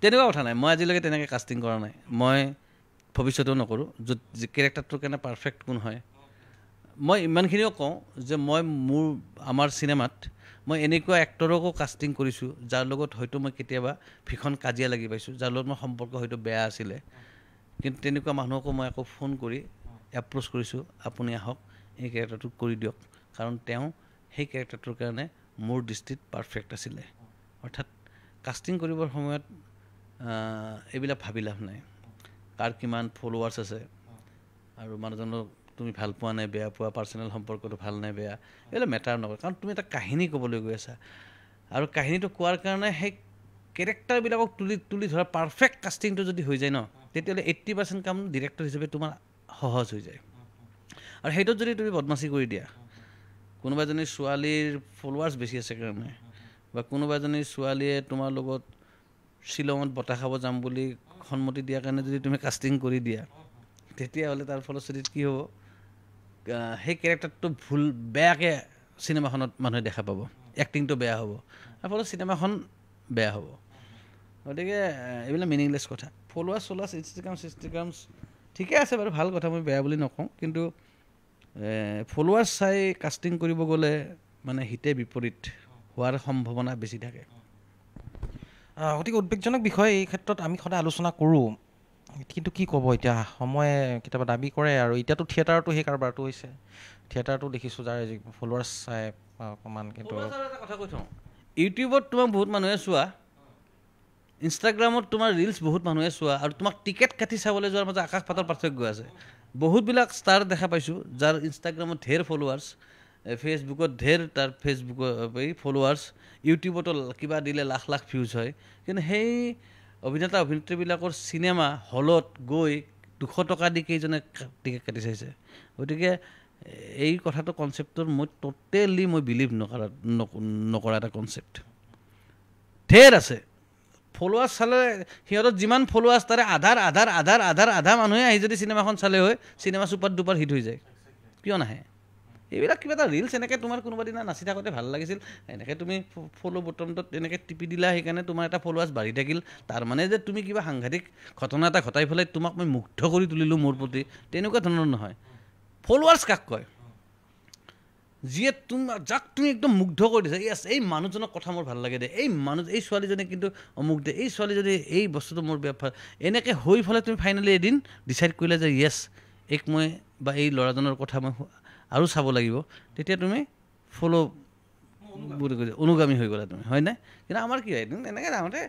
তেনেকুৱা কথা নাই। মই আজিলৈকে তেনেকৈ কাষ্টিং কৰা নাই, মই ভৱিষ্যতেও নকৰোঁ। য'ত কেৰেক্টাৰটোৰ কাৰণে পাৰফেক্ট কোন হয়। মই ইমানখিনিও কওঁ যে আমাৰ চিনেমাত মই এনেকুৱা এক্টৰকো কাষ্টিং কৰিছোঁ যাৰ লগত হয়তো মই কেতিয়াবা ভীষণ কাজিয়া লাগি পাইছোঁ, যাৰ লগত মোৰ সম্পৰ্ক হয়তো বেয়া আছিলে, কিন্তু তেনেকুৱা মানুহকো মই আকৌ ফোন কৰি এপ্ৰ'চ কৰিছোঁ, আপুনি আহক এই কেৰেক্টাৰটো কৰি দিয়ক, কাৰণ তেওঁ সেই কেৰেক্টাৰটোৰ কাৰণে মোৰ দৃষ্টিত পাৰফেক্ট আছিলে। অৰ্থাৎ কাষ্টিং কৰিবৰ সময়ত এইবিলাক ভাবি লাভ নাই। কাৰ কিমান ফলোৱাৰ্ছ আছে, আৰু মানুহজনক তুমি ভাল পোৱা নাই বেয়া পোৱা, পাৰ্চনেল সম্পৰ্কটো ভাল নাই বেয়া, এইবিলাক মেটাৰ নকৰে। কাৰণ তুমি এটা কাহিনী ক'বলৈ গৈ আছা, আৰু কাহিনীটো কোৱাৰ কাৰণে সেই কেৰেক্টাৰবিলাকক তুলি ধৰা পাৰফেক্ট কাষ্টিংটো যদি হৈ যায় ন, তেতিয়াহ'লে 80% কাম ডিৰেক্টৰ হিচাপে তোমাৰ সহজ হৈ যায়। আৰু সেইটোত যদি তুমি বদমাচি কৰি দিয়া, কোনোবা এজনী ছোৱালীৰ ফলোৱাৰ্ছ বেছি আছে কাৰণে, বা কোনোবা এজনী ছোৱালীয়ে তোমাৰ লগত শ্বিলঙত বতাহ খাব যাম বুলি সন্মতি দিয়াৰ কাৰণে যদি তুমি কাষ্টিং কৰি দিয়া, তেতিয়াহ'লে তাৰ ফলশ্ৰুতিত কি হ'ব, সেই কেৰেক্টাৰটো বেয়াকৈ চিনেমাখনত মানুহে দেখা পাব, এক্টিংটো বেয়া হ'ব, তাৰ ফলত চিনেমাখন বেয়া হ'ব। গতিকে এইবিলাক মিনিংলেছ কথা। ফলোৱাৰ্ছ ইনষ্টাগ্ৰাম ঠিকে আছে বাৰু, ভাল কথা, মই বেয়া বুলি নকওঁ, কিন্তু ফলোৱাৰ্ছ চাই কাষ্টিং কৰিব গ'লে মানে হিতে বিপৰীত হোৱাৰ সম্ভাৱনা বেছি থাকে। অতিকে উদ্বেগজনক বিষয়। এই ক্ষেত্ৰত আমি সদায় আলোচনা কৰোঁ, কিন্তু কি ক'ব, এতিয়া সময়ে কেতিয়াবা দাবী কৰে। আৰু এতিয়াতো থিয়েটাৰতো সেই কাৰবাৰটো হৈছে, থিয়েটাৰটো দেখিছোঁ যাৰ ফলোৱাৰ্ছ চাই অকণমান। কিন্তু এটা কথা কৈ থওঁ, ইউটিউবত তোমাক বহুত মানুহে চোৱা, ইনষ্টাগ্ৰামত তোমাৰ ৰিলছ বহুত মানুহে চোৱা, আৰু তোমাক টিকেট কাটি চাবলৈ যোৱাৰ মাজত আকাশ পাতাল পাৰ্থক্য আছে। বহুতবিলাক ষ্টাৰ দেখা পাইছোঁ যাৰ ইনষ্টাগ্ৰামত ঢেৰ ফলোৱাৰ্ছ, ফেচবুকত ঢেৰ তাৰ ফলোৱাৰ্ছ, ইউটিউবতো কিবা দিলে লাখ লাখ ভিউজ হয়, কিন্তু সেই অভিনেতা অভিনেত্ৰীবিলাকৰ চিনেমা হলত গৈ 200 টকা দি কেইজনে টিকেট কাটি চাইছে। গতিকে এই কথাটো কনচেপ্টৰ মই টোটেলি বিলিভ নকৰা এটা কনচেপ্ট। ঢেৰ আছে ফলোৱাৰ্ছ চালে, সিহঁতৰ যিমান ফলোৱাৰ্ছ তাৰে আধাৰ মানুহে আহি যদি চিনেমাখন চালে হয়, চিনেমা চুপাৰ ডুপাৰ হিট হৈ যায়। কিয় নাহে? এইবিলাক কিবা এটা ৰিলছ এনেকৈ তোমাৰ কোনোবা দিনা নাচি থাকোঁতে ভাল লাগিছিল, এনেকৈ তুমি ফ'ল' বটনটোত এনেকৈ টিপি দিলা, সেইকাৰণে তোমাৰ এটা ফলোৱাৰ্ছ বাঢ়ি থাকিল, তাৰ মানে যে তুমি কিবা সাংঘাতিক ঘটনা এটা ঘটাই পেলাই তোমাক মই মুগ্ধ কৰি তুলিলোঁ মোৰ প্ৰতি, তেনেকুৱা ধৰণৰ নহয়। ফলোৱাৰ্ছ কাক কয়? যিয়ে যাক তুমি একদম মুগ্ধ কৰি দিছা, য়েছ এই মানুহজনৰ কথা মোৰ ভাল লাগে দে, এই ছোৱালীজনী কিন্তু অমুক দে, এই ছোৱালীজনী এই বস্তুটো মোৰ বেয়া ভাল, এনেকৈ হৈ ফেলে তুমি ফাইনেলি এদিন ডিচাইড কৰিলে যে য়েছ এইক মই বা এই ল'ৰাজনৰ কথা মই আৰু চাব লাগিব, তেতিয়া তুমি ফ'ল' বুলি কৈছে অনুগামী হৈ গ'লা তুমি, হয়নে? কিন্তু আমাৰ কি হয় এনেকৈ যাওঁতে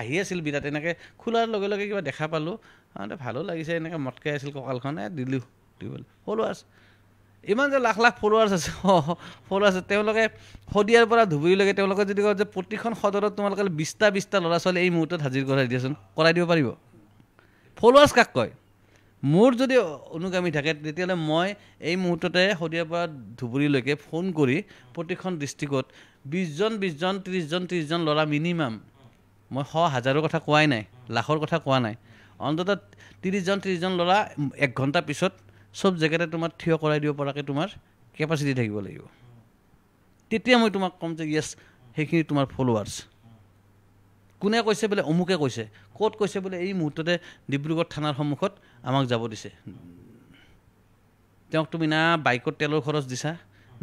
আহি আছিল বিৰাট, এনেকৈ খোলাৰ লগে লগে কিবা দেখা পালোঁ, ভালো লাগিছে, এনেকৈ মটকাই আছিল কঁকালখন, দিলোঁ দিবলৈ ফ'ল'ৱাৰ্ছ। ইমান যে লাখ লাখ ফ'ল'ৱাৰ্ছ আছে, ফ'ল'ৱাৰ্ছ আছে, তেওঁলোকে শদিয়াৰ পৰা ধুবুৰীলৈকে তেওঁলোকে যদি কয় যে প্ৰতিখন সদৰত তোমালোকে 20টা ল'ৰা ছোৱালী এই মুহূৰ্তত হাজিৰ কৰাই দিয়াচোন, কৰাই দিব পাৰিব? ফ'ল'ৱাৰ্ছ কাক কয়? মোৰ যদি অনুগামী থাকে তেতিয়াহ'লে মই এই মুহূৰ্ততে শদিয়াৰ পৰা ধুবুৰীলৈকে ফোন কৰি প্ৰতিখন ডিষ্ট্ৰিক্টত 20জন 30জন ল'ৰা মিনিমাম, মই 100,000ৰ কথা কোৱাই নাই, লাখৰ কথা কোৱা নাই, অন্ততঃ 30জন ল'ৰা 1 ঘণ্টা পিছত চব জেগাতে তোমাৰ থিয় কৰাই দিব পৰাকৈ তোমাৰ কেপাচিটি থাকিব লাগিব, তেতিয়া মই তোমাক ক'ম যে য়েছ সেইখিনি তোমাৰ ফ'ল'ৱাৰ্ছ। কোনে কৈছে বোলে অমুকে কৈছে, ক'ত কৈছে বোলে এই মুহূৰ্ততে ডিব্ৰুগড় থানাৰ সন্মুখত আমাক যাব দিছে, তেওঁক তুমি না বাইকত তেলৰ খৰচ দিছা,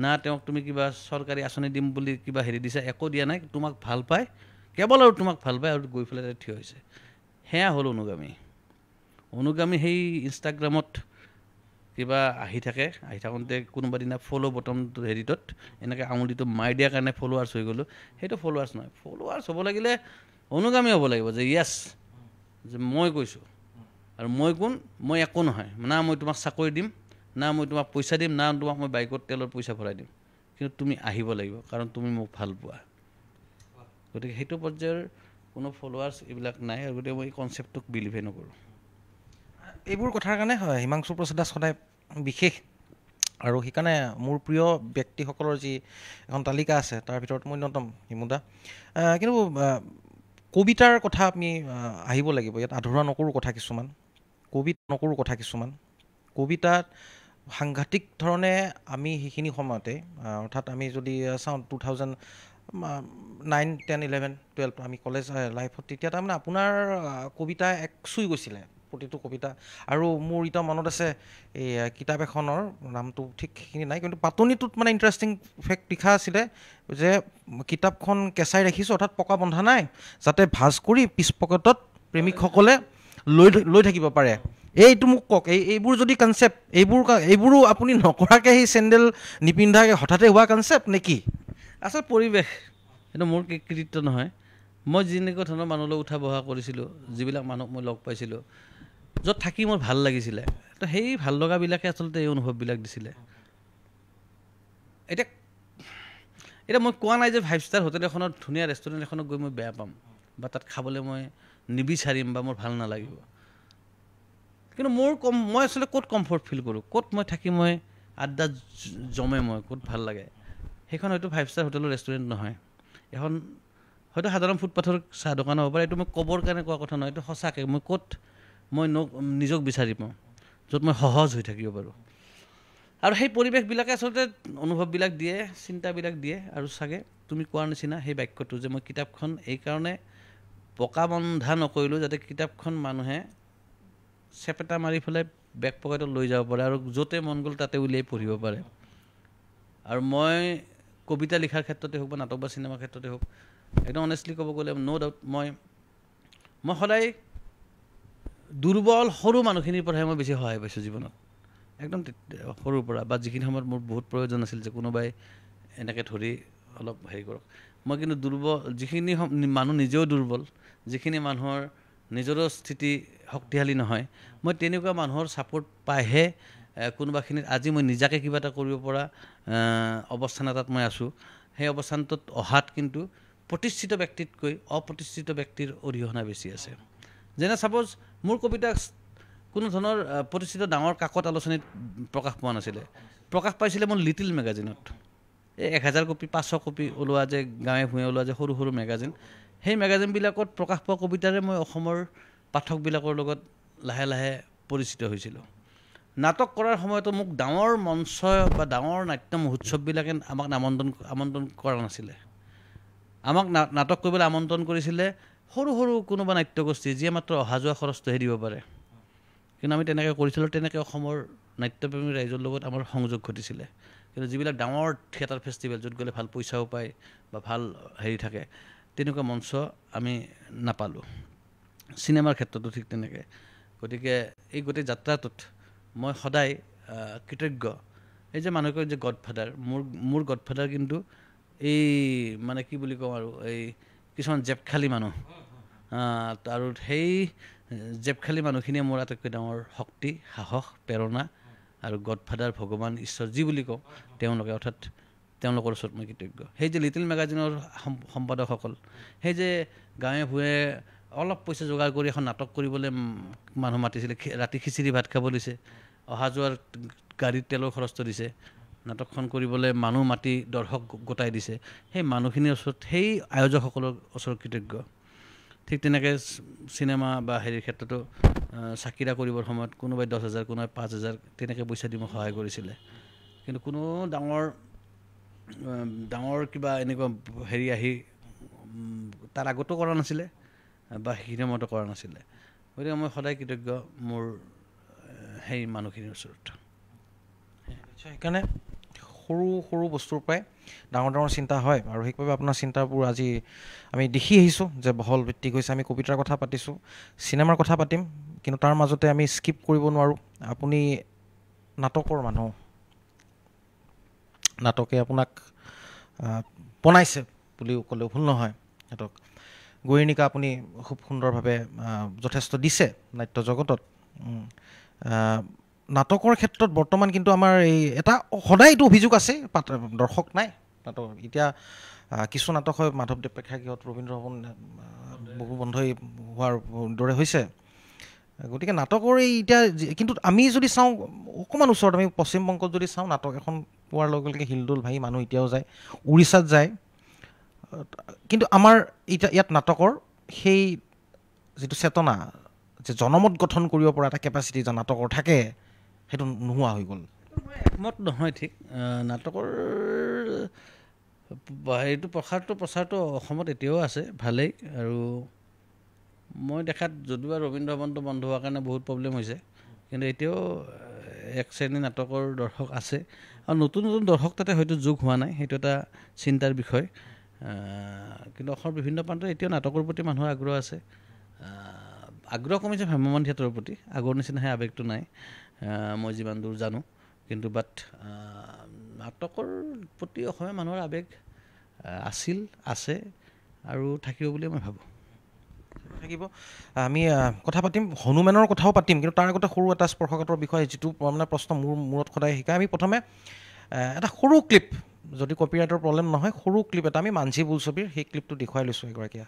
না তেওঁক তুমি কিবা চৰকাৰী আঁচনি দিম বুলি কিবা হেৰি দিছা, একো দিয়া নাই, তোমাক ভাল পায় কেৱল আৰু তোমাক ভাল পায় আৰু গৈ পেলাই তাত থিয় হৈছে, সেয়া হ'ল অনুগামী। অনুগামী সেই ইনষ্টাগ্ৰামত কিবা আহি থাকোঁতে কোনোবা দিনা ফ'ল' বটনটো হেৰিটোত এনেকৈ আঙুলিটো মাৰি দিয়াৰ কাৰণে ফ'ল'ৱাৰ্ছ হৈ গ'লোঁ, সেইটো ফ'ল'ৱাৰ্ছ নহয়। ফ'ল'ৱাৰ্ছ হ'ব লাগিলে অনুগামী হ'ব লাগিব, যে য়েছ যে মই কৈছোঁ আৰু মই কোন, মই একো নহয়, না মই তোমাক চাকৰি দিম, না মই তোমাক পইচা দিম, না তোমাক মই বাইকত তেলৰ পইচা ভৰাই দিম, কিন্তু তুমি আহিব লাগিব কাৰণ তুমি মোক ভাল পোৱা। গতিকে সেইটো পৰ্যায়ৰ কোনো ফ'ল'ৱাৰ্ছ এইবিলাক নাই, আৰু গতিকে মই এই কনচেপ্টটোক বিলিভে নকৰোঁ। এইবোৰ কথাৰ কাৰণে হয় হিমাংশু প্ৰসাদ দাস সদায় বিশেষ, আৰু সেইকাৰণে মোৰ প্ৰিয় ব্যক্তিসকলৰ যি এখন তালিকা আছে তাৰ ভিতৰত মই অন্যতম হিমুদা। কিন্তু কবিতাৰ কথা আমি আহিব লাগিব, ইয়াত আধৰুৱা নকৰোঁ কথা কিছুমান, কবিতাত সাংঘাতিক ধৰণে আমি সেইখিনি সময়তে, অৰ্থাৎ আমি যদি চাওঁ 2009, 10, 11, 12 আমি কলেজ লাইফত, তেতিয়া তাৰমানে আপোনাৰ কবিতা এক চুই গৈছিলে প্ৰতিটো কবিতা। আৰু মোৰ এতিয়া মনত আছে এই কিতাপ এখনৰ নামটো ঠিক সেইখিনি নাই, কিন্তু পাতনিটোত মানে ইণ্টাৰেষ্টিং ফেক্ট লিখা আছিলে যে কিতাপখন কেঁচাই ৰাখিছোঁ, অৰ্থাৎ পকা বন্ধা নাই, যাতে ভাজ কৰি পিছ পকেটত প্ৰেমিকসকলে লৈ থাকিব পাৰে। এইটো মোক কওক, এইবোৰ যদি কনচেপ্ট, এইবোৰো আপুনি নকৰাকৈ সেই চেণ্ডেল নিপিন্ধাকৈ হঠাতে হোৱা কনচেপ্ট নে কি? আচলতে পৰিৱেশ, এইটো মোৰ কৃতিত্ব নহয়। মই যেনেকুৱা ধৰণৰ মানুহলৈ উঠা বহা কৰিছিলোঁ, যিবিলাক মানুহক মই লগ পাইছিলোঁ, য'ত থাকি মোৰ ভাল লাগিছিলে, তো সেই ভাল লগাবিলাকে আচলতে এই অনুভৱবিলাক দিছিলে। এতিয়া মই কোৱা নাই যে 5 ষ্টাৰ হোটেল এখনত, ধুনীয়া ৰেষ্টুৰেণ্ট এখনত গৈ মই বেয়া পাম বা তাত খাবলৈ মই নিবিচাৰিম বা মোৰ ভাল নালাগিব, কিন্তু মই আচলতে ক'ত কমফৰ্ট ফিল কৰোঁ, ক'ত মই থাকি মই আড্ডা জমে, মই ক'ত ভাল লাগে, সেইখন হয়তো 5 ষ্টাৰ হোটেলৰ ৰেষ্টুৰেণ্ট নহয়, এখন হয়তো সাধাৰণ ফুটপাথৰ চাহ দোকান হ'ব পাৰে। এইটো মই ক'বৰ কাৰণে কোৱা কথা নহয়, এইটো সঁচাকৈ মই নিজক বিচাৰি পাওঁ য'ত মই সহজ হৈ থাকিব পাৰোঁ। আৰু সেই পৰিৱেশবিলাকে আচলতে অনুভৱবিলাক দিয়ে, চিন্তাবিলাক দিয়ে। আৰু চাগে তুমি কোৱাৰ নিচিনা সেই বাক্যটো যে মই কিতাপখন এইকাৰণে পকা বন্ধা নকৰিলোঁ যাতে কিতাপখন মানুহে চেপেটা মাৰি পেলাই বেক পকেটত লৈ যাব পাৰে আৰু য'তে মন গ'ল তাতে উলিয়াই পঢ়িব পাৰে। আৰু মই কবিতা লিখাৰ ক্ষেত্ৰতে হওক বা নাটক বা চিনেমাৰ ক্ষেত্ৰতে হওক, একদম অনেষ্টলি ক'ব গ'লে ন' ডাউট মই সদায় দুৰ্বল সৰু মানুহখিনিৰ পৰাহে মই বেছি সহায় পাইছোঁ জীৱনত, একদম সৰুৰ পৰা, বা যিখিনি সময়ত মোৰ বহুত প্ৰয়োজন আছিল যে কোনোবাই এনেকৈ ধৰি অলপ হেৰি কৰক। মই কিন্তু যিখিনি মানুহ নিজেও দুৰ্বল, যিখিনি মানুহৰ নিজৰো স্থিতি শক্তিশালী নহয়, মই তেনেকুৱা মানুহৰ ছাপোৰ্ট পাইহে কোনোবাখিনিত আজি মই নিজাকৈ কিবা এটা কৰিব পৰা অৱস্থান এটাত মই আছোঁ। সেই অৱস্থানটোত অহাত কিন্তু প্ৰতিষ্ঠিত ব্যক্তিতকৈ অপ্ৰতিষ্ঠিত ব্যক্তিৰ অৰিহণা বেছি আছে। যেনে ছাপ'জ মোৰ কবিতা কোনো ধৰণৰ প্ৰতিষ্ঠিত ডাঙৰ কাকত আলোচনীত প্ৰকাশ পোৱা নাছিলে, প্ৰকাশ পাইছিলে মোৰ লিটিল মেগাজিনত, এই 1000 কপি 500 কপি ওলোৱা যে গাঁৱে ভূঞে ওলোৱা যে সৰু সৰু মেগাজিন, সেই মেগাজিনবিলাকত প্ৰকাশ পোৱা কবিতাৰে মই অসমৰ পাঠকবিলাকৰ লগত লাহে লাহে পৰিচিত হৈছিলোঁ। নাটক কৰাৰ সময়তো মোক ডাঙৰ মঞ্চ বা ডাঙৰ নাট্য মহোৎসৱবিলাকে আমাক আমন্ত্ৰণ কৰা নাছিলে। আমাক নাটক কৰিবলৈ আমন্ত্ৰণ কৰিছিলে সৰু সৰু কোনোবা নাট্যগোষ্ঠী, যিয়ে মাত্ৰ অহা যোৱা খৰচটোহে দিব পাৰে। কিন্তু আমি তেনেকৈ কৰিছিলোঁ, তেনেকৈ অসমৰ নাট্যপ্ৰেমী ৰাইজৰ লগত আমাৰ সংযোগ ঘটিছিলে কিন্তু যিবিলাক ডাঙৰ থিয়েটাৰ ফেষ্টিভেল য'ত গ'লে ভাল পইচাও পায় বা ভাল হেৰি থাকে তেনেকুৱা মঞ্চ আমি নাপালোঁ চিনেমাৰ ক্ষেত্ৰতো ঠিক তেনেকৈ গতিকে এই গোটেই যাত্ৰাটোত মই সদায় কৃতজ্ঞ এই যে মানুহে কয় যে গডফাদাৰ মোৰ গডফাদাৰ কিন্তু এই মানে কি বুলি কওঁ আৰু এই কিছুমান জেপখালী মানুহ আৰু সেই জেপখালী মানুহখিনিয়ে মোৰ আটাইতকৈ ডাঙৰ শক্তি সাহস প্ৰেৰণা আৰু গডফাদাৰ ভগৱান ঈশ্বৰ যি বুলি কওঁ তেওঁলোকে অৰ্থাৎ তেওঁলোকৰ ওচৰত মই কৃতজ্ঞ সেই যে লিটিল মেগাজিনৰ সম্পাদকসকল সেই যে গাঁৱে ভূঞে অলপ পইচা যোগাৰ কৰি এখন নাটক কৰিবলৈ মানুহ মাতিছিলে ৰাতি খিচিৰি ভাত খাব দিছে অহা যোৱাৰ গাড়ীত তেলৰ খৰচটো দিছে নাটকখন কৰিবলৈ মানুহ মাতি দৰ্শক গোটাই দিছে সেই মানুহখিনিৰ ওচৰত সেই আয়োজকসকলৰ ওচৰত কৃতজ্ঞ ঠিক তেনেকৈ চিনেমা বা হেৰিৰ ক্ষেত্ৰতো চাকিৰা কৰিবৰ সময়ত কোনোবাই 10,000 কোনোবাই 5,000 তেনেকৈ পইচা দি মোক সহায় কৰিছিলে কিন্তু কোনো ডাঙৰ কিবা এনেকুৱা হেৰি আহি তাৰ আগতো কৰা নাছিলে বা সেইখিনি সময়তো কৰা নাছিলে গতিকে মই সদায় কৃতজ্ঞ মোৰ সেই মানুহখিনিৰ ওচৰত সেইকাৰণে সৰু সৰু বস্তুৰ পৰাই ডাঙৰ চিন্তা হয় আৰু সেইবাবে আপোনাৰ চিন্তাবোৰ আজি আমি দেখি আহিছোঁ যে বহল ভিত্তিক হৈছে আমি কবিতাৰ কথা পাতিছোঁ চিনেমাৰ কথা পাতিম কিন্তু তাৰ মাজতে আমি স্কিপ কৰিব নোৱাৰোঁ আপুনি নাটকৰ মানুহ নাটকে আপোনাক বনাইছে বুলিও ক'লেও ভুল নহয় নাটক গৰিণিকা আপুনি খুব সুন্দৰভাৱে যথেষ্ট দিছে নাট্য জগতত নাটকৰ ক্ষেত্ৰত বৰ্তমান কিন্তু আমাৰ এই এটা সদায় এইটো অভিযোগ আছে দৰ্শক নাই নাটক এতিয়া কিছু নাটক হয় মাধৱদেৱ প্ৰেক্ষাগৃহত ৰবীন্দ্ৰ ভৱন বহু বন্ধই হোৱাৰ দৰে হৈছে গতিকে নাটকৰ এই এতিয়া কিন্তু আমি যদি চাওঁ অকণমান ওচৰত আমি পশ্চিমবংগত যদি চাওঁ নাটক এখন পোৱাৰ লগে লগে হিলদোল ভাঙি মানুহ এতিয়াও যায় উৰিষ্যাত যায় কিন্তু আমাৰ এতিয়া ইয়াত নাটকৰ সেই যিটো চেতনা যে জনমত গঠন কৰিব পৰা এটা কেপাচিটি যে নাটকৰ থাকে সেইটো নোহোৱা হৈ গ'ল একমত নহয় ঠিক নাটকৰ এইটো প্ৰচাৰটো অসমত এতিয়াও আছে ভালেই আৰু মই দেখাত যদিও ৰবীন্দ্ৰ ভৱনটো বন্ধ হোৱাৰ কাৰণে বহুত প্ৰব্লেম হৈছে কিন্তু এতিয়াও এক শ্ৰেণী নাটকৰ দৰ্শক আছে আৰু নতুন দৰ্শক তাতে হয়তো যোগ হোৱা নাই সেইটো এটা চিন্তাৰ বিষয় কিন্তু অসমৰ বিভিন্ন প্ৰান্তত এতিয়াও নাটকৰ প্ৰতি মানুহৰ আগ্ৰহ আছে আগ্ৰহ কমিছে ভ্ৰাম্যমাণ থিয়েটাৰৰ প্ৰতি আগৰ নিচিনাহে আৱেগটো নাই মই যিমান দূৰ জানো কিন্তু নাটকৰ প্ৰতি অসমীয়া মানুহৰ আৱেগ আছিল আছে আৰু থাকিব বুলি মই ভাবোঁ থাকিব আমি কথা পাতিম হনুমেনৰ কথাও পাতিম কিন্তু তাৰ আগতে সৰু এটা স্পৰ্শকাতৰ বিষয় যিটো মানে প্ৰশ্ন মোৰ মূৰত সদায় শিকায় আমি প্ৰথমে এটা সৰু ক্লিপ যদি কপিৰাইটৰ প্ৰব্লেম নহয় সৰু ক্লিপ এটা আমি মানসী বোলছবিৰ সেই ক্লিপটো দেখুৱাই লৈছোঁ এগৰাকীয়ে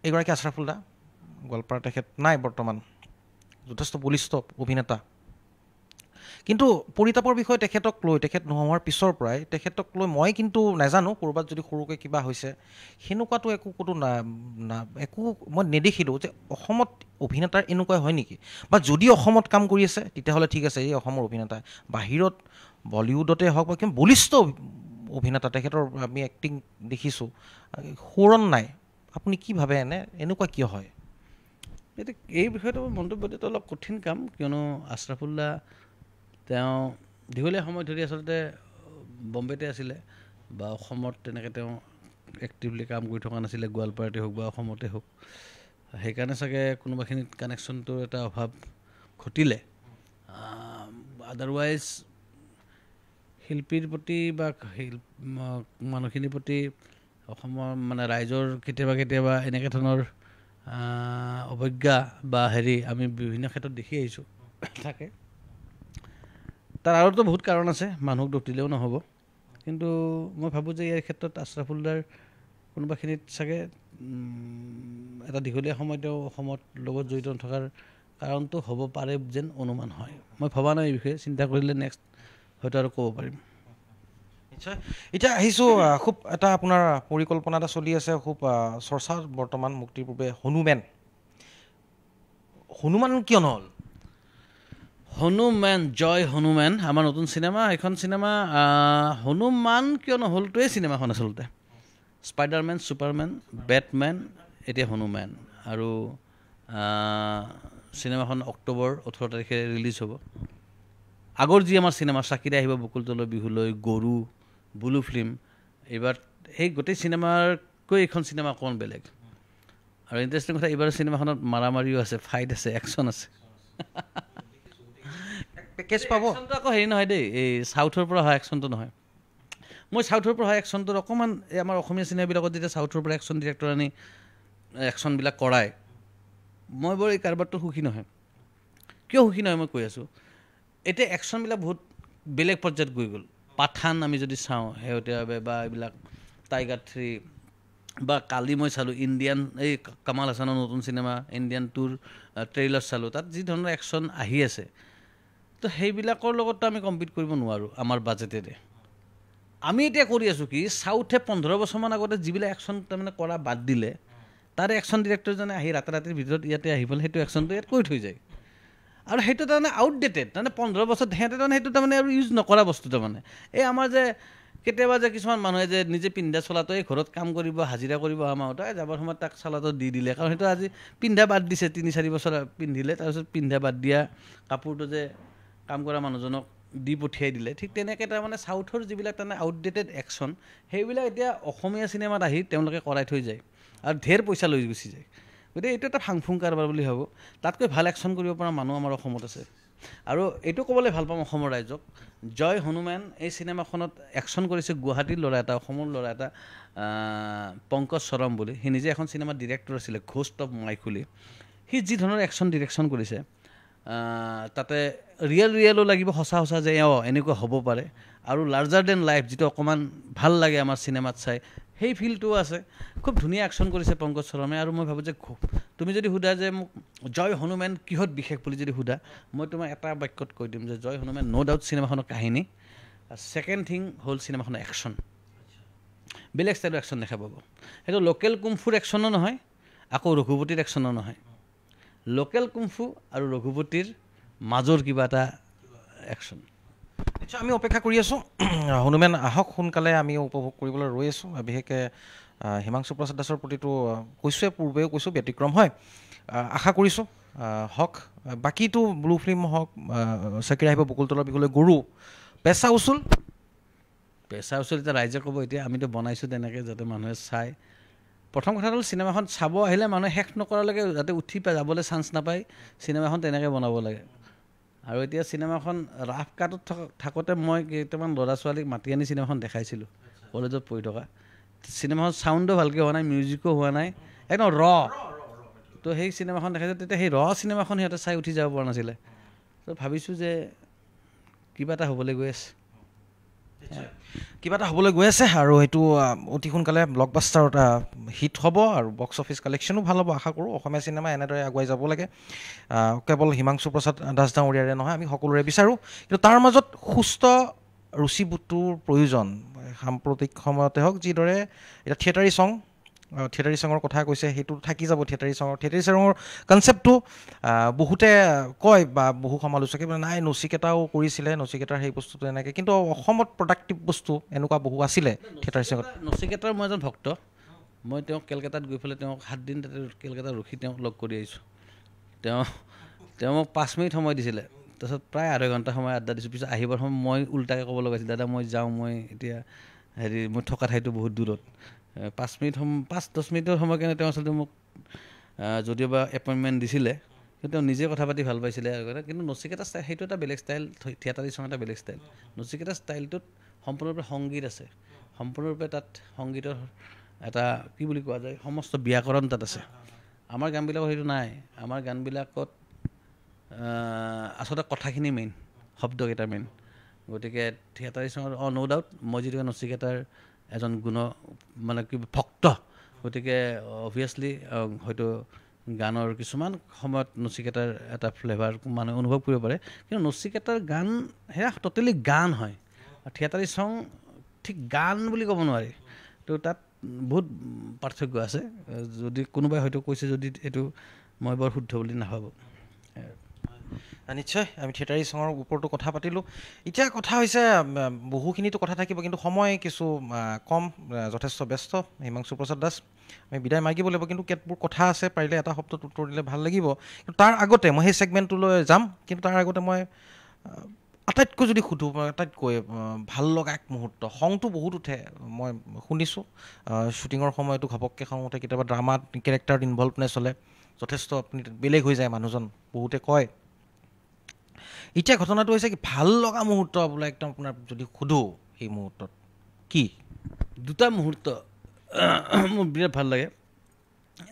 এগৰাকী আশৰাফুল দা গোৱালপাৰা তেখেত নাই বৰ্তমান যথেষ্ট বলিষ্ঠ অভিনেতা কিন্তু পৰিতাপৰ বিষয়ে তেখেত নোহোৱাৰ পিছৰ পৰাই তেখেতক লৈ মই কিন্তু নাজানো ক'ৰবাত যদি সৰুকৈ কিবা হৈছে সেনেকুৱাতো একো ক'তো একো মই নেদেখিলোঁ যে অসমত অভিনেতাৰ এনেকুৱা হয় নেকি বা যদি অসমত কাম কৰি আছে তেতিয়াহ'লে ঠিক আছে এই অসমৰ অভিনেতা বাহিৰত বলিউডতে হওক বা কিমান বলিষ্ঠ অভিনেতা তেখেতৰ আমি এক্টিং দেখিছোঁ সোৰণ নাই আপুনি কি ভাবে এনেকুৱা কিয় হয় এই বিষয়টো মন্তব্য দিয়াটো অলপ কঠিন কাম কিয়নো আশৰাফুল্লাহ তেওঁ দীঘলীয়া সময় ধৰি আচলতে বম্বেতে আছিলে বা অসমত তেনেকৈ তেওঁ এক্টিভলি কাম কৰি থকা নাছিলে গোৱালপাৰাতে হওক বা অসমতে হওক সেইকাৰণে চাগে কোনোবাখিনিত কানেকশ্যনটোৰ এটা অভাৱ ঘটিলে আদাৰৱাইজ শিল্পীৰ প্ৰতি বা মানুহখিনিৰ প্ৰতি অসমৰ মানে ৰাইজৰ কেতিয়াবা এনেকৈ ধৰণৰ অৱজ্ঞা বা আমি বিভিন্ন ক্ষেত্ৰত দেখি আহিছোঁ থাকে তাৰ আৰুতো বহুত কাৰণ আছে মানুহক দোষ দিলেও নহ'ব কিন্তু মই ভাবোঁ যে ইয়াৰ ক্ষেত্ৰত আশৰাফুল্লাৰ কোনোবাখিনিত চাগে এটা দীঘলীয়া সময় তেওঁ অসমত লগত জড়িত নথকাৰ কাৰণটো হ'ব পাৰে যেন অনুমান হয় মই ভবা নাই এই বিষয়ে চিন্তা কৰিলে নেক্সট হয়তো আৰু ক'ব পাৰিম নিশ্চয় এতিয়া আহিছোঁ খুব এটা আপোনাৰ পৰিকল্পনা এটা চলি আছে খুব চৰ্চা বৰ্তমান মুক্তিৰ পূৰ্বে হনুমান কিয় নহ'ল হনুমান জয় হনুমান আমাৰ নতুন চিনেমা এখন চিনেমা হনুমান কিয় নহ'লটোৱে চিনেমাখন আচলতে স্পাইডাৰমেন ছুপাৰমেন বেটমেন এতিয়া হনুমান আৰু চিনেমাখন অক্টোবৰ 18 তাৰিখে ৰিলিজ হ'ব। আগৰ যি আমাৰ চিনেমা চাকিৰে আহিব বকুল তলৰ বিহুলৈ, গৰু, ব্লু ফিল্ম, এইবাৰ সেই গোটেই চিনেমাতকৈ এইখন চিনেমা অকণমান বেলেগ। আৰু ইণ্টাৰেষ্টিং কথা, এইবাৰ চিনেমাখনত মাৰামাৰিও আছে, ফাইট আছে, একশ্যন আছে। পেকেজ পাব একশ্যনটো আকৌ হেৰি নহয় দেই, এই চাউথৰ পৰা অহা একশ্যনটো নহয়। মই চাউথৰ পৰা অহা একশ্যনটোৰ অকণমান এই আমাৰ অসমীয়া চিনেমাবিলাকত যেতিয়া চাউথৰ পৰা একশ্যন ডিৰেক্টৰ আনি একশ্যনবিলাক কৰায়, মই বৰ এই কাৰবাৰটো সুখী নহয়। কিয় সুখী নহয় মই কৈ আছোঁ। এতিয়া একশ্যনবিলাক বহুত বেলেগ পৰ্যায়ত গৈ গ'ল। পাঠান আমি যদি চাওঁ শেহতীয়াভাৱে, বা এইবিলাক টাইগাৰ 3, বা কালি মই চালোঁ ইণ্ডিয়ান, এই কামাল হাছানৰ নতুন চিনেমা ইণ্ডিয়ান 2ৰ ট্ৰেইলাৰ চালোঁ, তাত যি ধৰণৰ একশ্যন আহি আছে, তো সেইবিলাকৰ লগততো আমি কম্পিট কৰিব নোৱাৰোঁ আমাৰ বাজেটেৰে। আমি এতিয়া কৰি আছোঁ কি, চাউথে 15 বছৰমান আগতে যিবিলাক একশ্যন তাৰমানে কৰা বাদ দিলে, তাৰে একশ্যন ডিৰেক্টৰজনে আহি ৰাতিৰ ভিতৰত ইয়াতে আহি পেলাই সেইটো একশ্যনটো ইয়াত কৰি থৈ যায়। আৰু সেইটো তাৰমানে আউটডেটেড, তাৰমানে 15 বছৰ সিহঁতে তাৰমানে সেইটো তাৰমানে আৰু ইউজ নকৰা বস্তু। তাৰমানে এই আমাৰ যে কেতিয়াবা যে কিছুমান মানুহে যে নিজে পিন্ধা চলাটো, এই ঘৰত কাম কৰিব হাজিৰা কৰিব অহা মাহত যাবৰ সময়ত তাক চলাটো দি দিলে, কাৰণ সেইটো আজি পিন্ধা বাদ দিছে, 3-4 বছৰ পিন্ধিলে, তাৰপিছত পিন্ধা বাদ দিয়া কাপোৰটো যে কাম কৰা মানুহজনক দি পঠিয়াই দিলে। ঠিক তেনেকৈ তাৰমানে চাউথৰ যিবিলাক তাৰমানে আউটডেটেড একশ্যন, সেইবিলাক এতিয়া অসমীয়া চিনেমাত আহি তেওঁলোকে কৰাই থৈ যায় আৰু ঢেৰ পইচা লৈ গুচি যায়। গতিকে এইটো এটা ফাংফুং কাৰবাৰ বুলি ভাবোঁ। তাতকৈ ভাল একশ্যন কৰিব পৰা মানুহ আমাৰ অসমত আছে। আৰু এইটো ক'বলৈ ভাল পাম অসমৰ ৰাইজক, জয় হনুমান এই চিনেমাখনত একশ্যন কৰিছে গুৱাহাটীৰ ল'ৰা এটা, অসমৰ ল'ৰা এটা, পংকজ চৰম বুলি। সি নিজে এখন চিনেমাৰ ডিৰেক্টৰ আছিলে, ঘোষ্ট অফ মাইথিলি। সি যি ধৰণৰ একশ্যন ডিৰেকশ্যন কৰিছে, তাতে ৰিয়েলো লাগিব, সঁচা যে এনেকুৱা হ'ব পাৰে, আৰু লাৰ্জাৰ দেন লাইফ যিটো অকণমান ভাল লাগে আমাৰ চিনেমাত চাই, সেই ফিলটোও আছে। খুব ধুনীয়া একশ্যন কৰিছে পংকজ চৰমে। আৰু মই ভাবোঁ যে তুমি যদি সোধা যে মোক জয় হনুমান কিহত বিশেষ বুলি যদি সোধা, মই তোমাক এটা বাক্যত কৈ দিম যে জয় হনুমান ন' ডাউট চিনেমাখনৰ কাহিনী, ছেকেণ্ড থিং হ'ল চিনেমাখনৰ একশ্যন। বেলেগ ষ্টাইলৰ একশ্যন দেখা পাব। সেইটো লোকেল কুমফুৰ একশ্যনো নহয়, আকৌ ৰঘুপতিৰ একশ্যনো নহয়। লোকেল কুমফু আৰু ৰঘুপতিৰ মাজৰ কিবা এটা একশ্যন। নিশ্চয় আমি অপেক্ষা কৰি আছোঁ, হনুমান আহক সোনকালে, আমি উপভোগ কৰিবলৈ ৰৈ আছোঁ। বিশেষকৈ হিমাংশু প্ৰসাদ দাসৰ প্ৰতিটো কৈছোঁৱে, পূৰ্বেও কৈছোঁ, ব্যতিক্ৰম হয়। আশা কৰিছোঁ হওক। বাকীটো ব্লু ফিল্ম হওক, চাকিৰে আহিব বকুল তলৰ বিহুলৈ, গৰু, পেচা উচুল এতিয়া ৰাইজে ক'ব। এতিয়া আমিতো বনাইছোঁ তেনেকৈ যাতে মানুহে চায়। প্ৰথম কথা হ'ল চিনেমাখন চাব আহিলে মানুহে শেষ নকৰালৈকে যাতে উঠি যাবলৈ চান্স নাপায়, চিনেমাখন তেনেকৈ বনাব লাগে। আৰু এতিয়া চিনেমাখন ৰাফ কাটত থাকোঁতে মই কেইটামান ল'ৰা ছোৱালীক মাতি আনি চিনেমাখন দেখাইছিলোঁ, কলেজত পঢ়ি থকা। চিনেমাখন চাউণ্ডো ভালকৈ হোৱা নাই, মিউজিকো হোৱা নাই, একদম তো সেই চিনেমাখন দেখাইছোঁ। তেতিয়া সেই চিনেমাখন সিহঁতে চাই উঠি যাব পৰা নাছিলে। তো ভাবিছোঁ যে কিবা এটা হ'বলৈ গৈ আছে, আৰু সেইটো অতি সোনকালে ব্লকবাষ্টাৰত হিট হ'ব, আৰু বক্স অফিচ কালেকশ্যনো ভাল হ'ব আশা কৰোঁ। অসমীয়া চিনেমা এনেদৰে আগুৱাই যাব লাগে। কেৱল হিমাংশু প্ৰসাদ দাস ডাঙৰীয়াৰে নহয়, আমি সকলোৰে বিচাৰোঁ। কিন্তু তাৰ মাজত সুস্থ ৰুচিবোধটোৰ প্ৰয়োজন। সাম্প্ৰতিক সময়তে হওক, যিদৰে এতিয়া থিয়েটাৰী ছঙৰ কথা কৈছে, সেইটো থাকি যাব। থিয়েটাৰী ছঙৰ কনচেপ্টটো বহুতে কয়, বা বহু সমালোচকে নাই, নচিকেতাও কৰিছিলে, নচিকেতাৰ সেই বস্তুটো এনেকৈ, কিন্তু অসমত প্ৰডাক্টিভ বস্তু এনেকুৱা বহু আছিলে থিয়েটাৰী ছঙত। নচিকেতাৰ মই এজন ভক্ত। মই তেওঁক কেলকাতাত গৈ পেলাই তেওঁক 7 দিন তাতে কেলকাতাত ৰখি তেওঁক লগ কৰি আহিছোঁ। তেওঁ মোক 5 মিনিট সময় দিছিলে, তাৰপিছত প্ৰায় আধা ঘণ্টা সময় আড্ডা দিছোঁ। পিছত আহিবৰ সময় মই উল্টাকৈ ক'ব লগা হৈছিল, দাদা মই যাওঁ, মই এতিয়া মই থকা ঠাইটো বহুত দূৰত। 5-10 মিনিটৰ সময় কাৰণে তেওঁ আচলতে মোক যদিওবা এপইণ্টমেণ্ট দিছিলে, কিন্তু তেওঁ নিজে কথা পাতি ভাল পাইছিলে। কিন্তু নচিকেতা ষ্টাইল সেইটো এটা বেলেগ ষ্টাইল, থিয়েটাৰী ছং এটা বেলেগ ষ্টাইল। নচিকেতা ষ্টাইলটোত সম্পূৰ্ণৰূপে সংগীত আছে, সম্পূৰ্ণৰূপে তাত সংগীতৰ এটা কি বুলি কোৱা যায়, সমস্ত ব্যাকৰণ তাত আছে। আমাৰ গানবিলাকত সেইটো নাই। আমাৰ গানবিলাকত আচলতে কথাখিনি মেইন, শব্দকেইটা মেইন। গতিকে থিয়েটাৰী ছঙৰ ন' ডাউট মই যিটো নচিকেতাৰ এজন মানে কি ভক্ত, গতিকে অভিয়াছলি হয়তো গানৰ কিছুমান সময়ত নচিকেতাৰ এটা ফ্লেভাৰ মানুহে অনুভৱ কৰিব পাৰে। কিন্তু নচিকেতাৰ গান সেয়া টোটেলি গান হয়, থিয়েটাৰী ছং ঠিক গান বুলি ক'ব নোৱাৰি। তো তাত বহুত পাৰ্থক্য আছে। যদি কোনোবাই হয়তো কৈছে যদি এইটো মই বৰ শুদ্ধ বুলি নাভাবোঁ। নিশ্চয় আমি থিয়েটাৰী চঙৰ ওপৰতো কথা পাতিলোঁ। এতিয়া কথা হৈছে বহুখিনিতো কথা থাকিব, কিন্তু সময় কিছু কম, যথেষ্ট ব্যস্ত হিমাংশু প্ৰসাদ দাস, আমি বিদায় মাগিব লাগিব। কিন্তু কেতবোৰ কথা আছে, পাৰিলে এটা শব্দত উত্তৰ দিলে ভাল লাগিব। কিন্তু তাৰ আগতে মই সেই ছেগমেণ্টটোলৈ যাম, কিন্তু তাৰ আগতে মই আটাইতকৈ যদি সুধোঁ, আটাইতকৈ ভাল লগা এক মুহূৰ্ত, খংটো বহুত উঠে, মই শুনিছোঁ শ্বুটিঙৰ সময়তো ঘপককৈ খং উঠে, কেতিয়াবা ড্ৰামাত কেৰেক্টাৰত ইনভলভনেছ হ'লে যথেষ্ট আপুনি বেলেগ হৈ যায় মানুহজন, বহুতে কয়। এতিয়া ঘটনাটো হৈছে কি, ভাল লগা মুহূৰ্ত বোলে একদম আপোনাৰ যদি সোধোঁ সেই মুহূৰ্তত কি? দুটা মুহূৰ্ত মোৰ বিৰাট ভাল লাগে।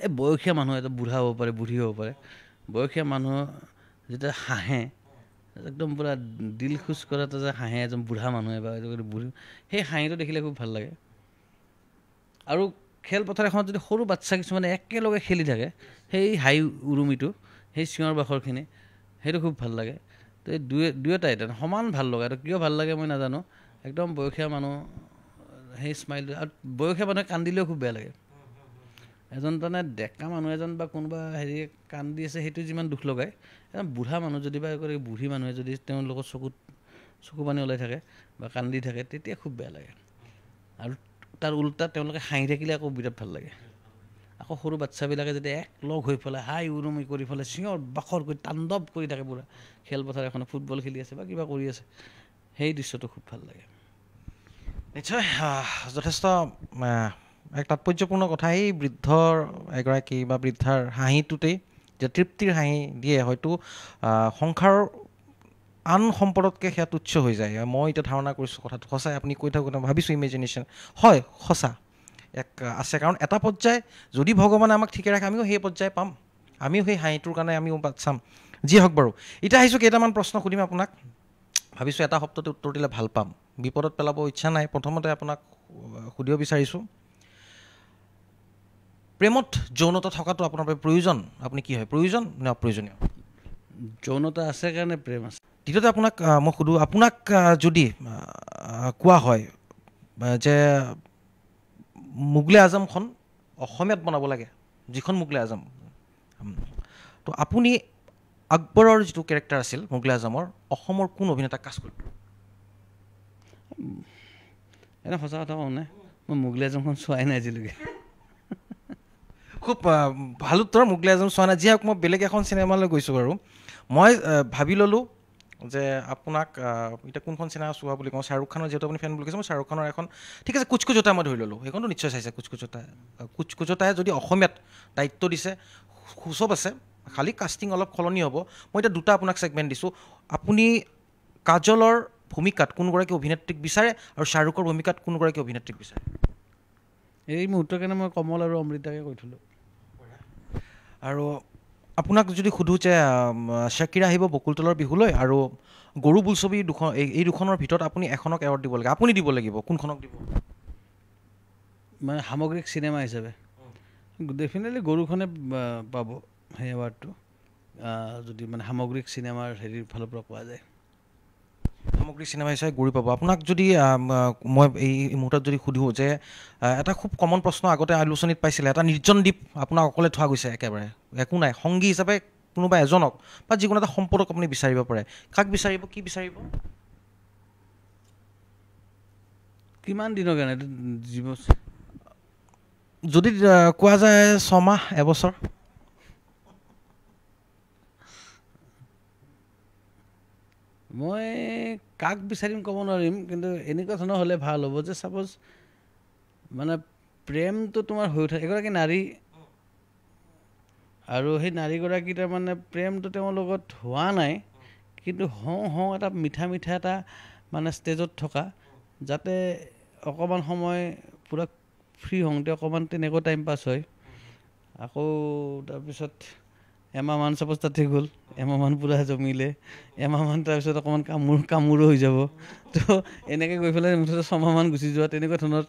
এই বয়সীয়া মানুহ, এটা বুঢ়া হ'ব পাৰে, বুঢ়ী হ'ব পাৰে, বয়সীয়া মানুহ যেতিয়া হাঁহে, একদম পূৰা দিল খোজ কৰা এটা যে হাঁহে এজন বুঢ়া মানুহে বা বুঢ়ী, সেই হাঁহিটো দেখিলে খুব ভাল লাগে। আৰু খেলপথাৰ এখনত যদি সৰু বাচ্ছা কিছুমানে একেলগে খেলি থাকে, সেই হাঁহি উৰুমিটো, সেই চিঞৰ বাখৰখিনি, সেইটো খুব ভাল লাগে। তো এই দুয়োটাই সমান ভাল লগা। এইটো কিয় ভাল লাগে মই নাজানো, একদম বয়সীয়া মানুহ সেই স্মাইলটো, আৰু বয়সীয়া মানুহে কান্দিলেও খুব বেয়া লাগে। এজন তাৰমানে ডেকা মানুহ এজন বা কোনোবা কান্দি আছে, সেইটো যিমান দুখ লগায়, এজন বুঢ়া মানুহ যদি বা বুঢ়ী মানুহে যদি তেওঁলোকৰ চকু পানী ওলাই থাকে বা কান্দি থাকে, তেতিয়া খুব বেয়া লাগে। আৰু তাৰ উল্টা তেওঁলোকে হাঁহি থাকিলে আকৌ বিৰাট ভাল লাগে। আকৌ সৰু বাচ্ছাবিলাকে যদি একলগ হৈ পেলাই হাই উৰুমি কৰি পেলাই চিঞৰ বাখৰ কৰি তাণ্ডৱ কৰি থাকে, পুৰা খেলপথাৰ এখনত ফুটবল খেলি আছে বা কিবা কৰি আছে, সেই দৃশ্যটো খুব ভাল লাগে। নিশ্চয় যথেষ্ট এক তাৎপৰ্যপূৰ্ণ কথা। এই বৃদ্ধৰ এগৰাকী বা বৃদ্ধাৰ হাঁহিটোতেই যে তৃপ্তিৰ হাঁহি দিয়ে, হয়তো সংসাৰৰ আন সম্পদতকৈ সেয়া তুচ্ছ হৈ যায়। মই এতিয়া ধাৰণা কৰিছোঁ কথাটো সঁচাই, আপুনি কৈ থাকোঁতে ভাবিছোঁ ইমেজিনেশ্যন হয়, সঁচা এক আছে। কাৰণ এটা পৰ্যায় যদি ভগৱানে আমাক ঠিকে ৰাখে, আমিও সেই পৰ্যায় পাম, আমিও সেই হাঁহিটোৰ কাৰণে আমিও বাট চাম। যি হওক বাৰু, এতিয়া আহিছোঁ কেইটামান প্ৰশ্ন সুধিম আপোনাক, ভাবিছোঁ এটা শব্দতে উত্তৰ দিলে ভাল পাম, বিপদত পেলাব ইচ্ছা নাই। প্ৰথমতে আপোনাক সুধিব বিচাৰিছোঁ, প্ৰেমত যৌনতা থকাটো আপোনাৰ বাবে প্ৰয়োজন? আপুনি কি হয়, প্ৰয়োজন নে অপ্ৰয়োজনীয়? যৌনতা আছে কাৰণে প্ৰেম আছে। দ্বিতীয়তে আপোনাক মই সুধোঁ, আপোনাক যদি কোৱা হয় যে মোগলে আজমখন অসমীয়াত বনাব লাগে, যিখন মোগলে আজম, তো আপুনি আকবৰৰ যিটো কেৰেক্টাৰ আছিল মোগলে আজমৰ, অসমৰ কোন অভিনেতাক কাষ্ট কৰিব? এনে সঁচা কথা কওঁ নে, মই মোগলে আজমখন চোৱাই নাই আজিলৈকে। খুব ভাল উত্তৰ, মোগলে আজম চোৱা নাই। যি হওক, মই বেলেগ এখন চিনেমালৈ গৈছোঁ বাৰু। মই ভাবি ল'লোঁ যে আপোনাক এতিয়া কোনখন চিনেমা চোৱা বুলি কওঁ, শ্বাহৰুখ খানৰ যিহেতু আপুনি ফেন বুলি কৈছে, মই শ্বাহৰুখ খানৰ এখন, ঠিক আছে, কুছ কুছ হোতা মই ধৰি ল'লোঁ, সেইখনতো নিশ্চয় চাইছে। কুছ কুছ হোতাই যদি অসমীয়াত দায়িত্ব দিছে, সুচব আছে, খালী কাষ্টিং অলপ সলনি হ'ব। মই এতিয়া দুটা আপোনাক ছেগমেণ্ট দিছোঁ, আপুনি কাজলৰ ভূমিকাত কোনগৰাকী অভিনেত্ৰীক বিচাৰে আৰু শ্বাহৰুখৰ ভূমিকাত কোনগৰাকী অভিনেত্ৰীক বিচাৰে? এই মুহূৰ্তৰ কাৰণে মই কমল আৰু অমৃতাকে কৈ থ'লোঁ। আৰু আপোনাক যদি সোধোঁ যে শ্বাকিৰা আহিব বকুলতলৰ বিহুলৈ আৰু গৰু বোলছবি দুখন, এই দুখনৰ ভিতৰত আপুনি এখনক এৱাৰ্ড দিব লাগে, আপুনি দিব লাগিব, কোনখনক দিব? মানে সামগ্ৰিক চিনেমা হিচাপে ডেফিনেটলি গৰুখনে পাব সেই এৱাৰ্ডটো, যদি মানে সামগ্ৰিক চিনেমাৰ হেৰিৰ ফালৰ পৰা কোৱা যায়। সামগ্ৰিক চিনেমা হিচাপে গৌৰী পাব। আপোনাক যদি মই এই মুহূৰ্তত যদি সুধোঁ যে এটা খুব কমন প্ৰশ্ন আগতে আলোচনীত পাইছিলে, এটা নিৰ্জন দ্বীপ আপোনাক অকলে থোৱা গৈছে, একেবাৰে একো নাই, সংগী হিচাপে কোনোবা এজনক বা যিকোনো এটা সম্পদক আপুনি বিচাৰিব পাৰে, কাক বিচাৰিব, কি বিচাৰিব? কিমান দিনৰ কাৰণে যদি কোৱা যায় 6 মাহ, এবছৰ? মই কাক বিচাৰিম ক'ব নোৱাৰিম, কিন্তু এনেকুৱা ধৰণৰ হ'লে ভাল হ'ব যে ছাপ'জ মানে প্ৰেমটো তোমাৰ হৈ উঠে, এগৰাকী নাৰী আৰু সেই নাৰীগৰাকী তাৰমানে প্ৰেমটো তেওঁৰ লগত হোৱা নাই, কিন্তু হওঁ এটা মিঠা এটা মানে ষ্টেজত থকা, যাতে অকণমান সময় পূৰা ফ্ৰী হওঁতে অকণমান তেনেকৈ টাইম পাছ হয়। আকৌ তাৰপিছত এমাহমান ছাপ'জ তাতে গ'ল, এমাহমান পূৰা জমিলে, এমাহমান তাৰপিছত অকণমান কামোৰো হৈ যাব, তো এনেকৈ গৈ পেলাই মুঠতে 6 মাহমান গুচি যোৱা, তেনেকুৱা ধৰণৰ।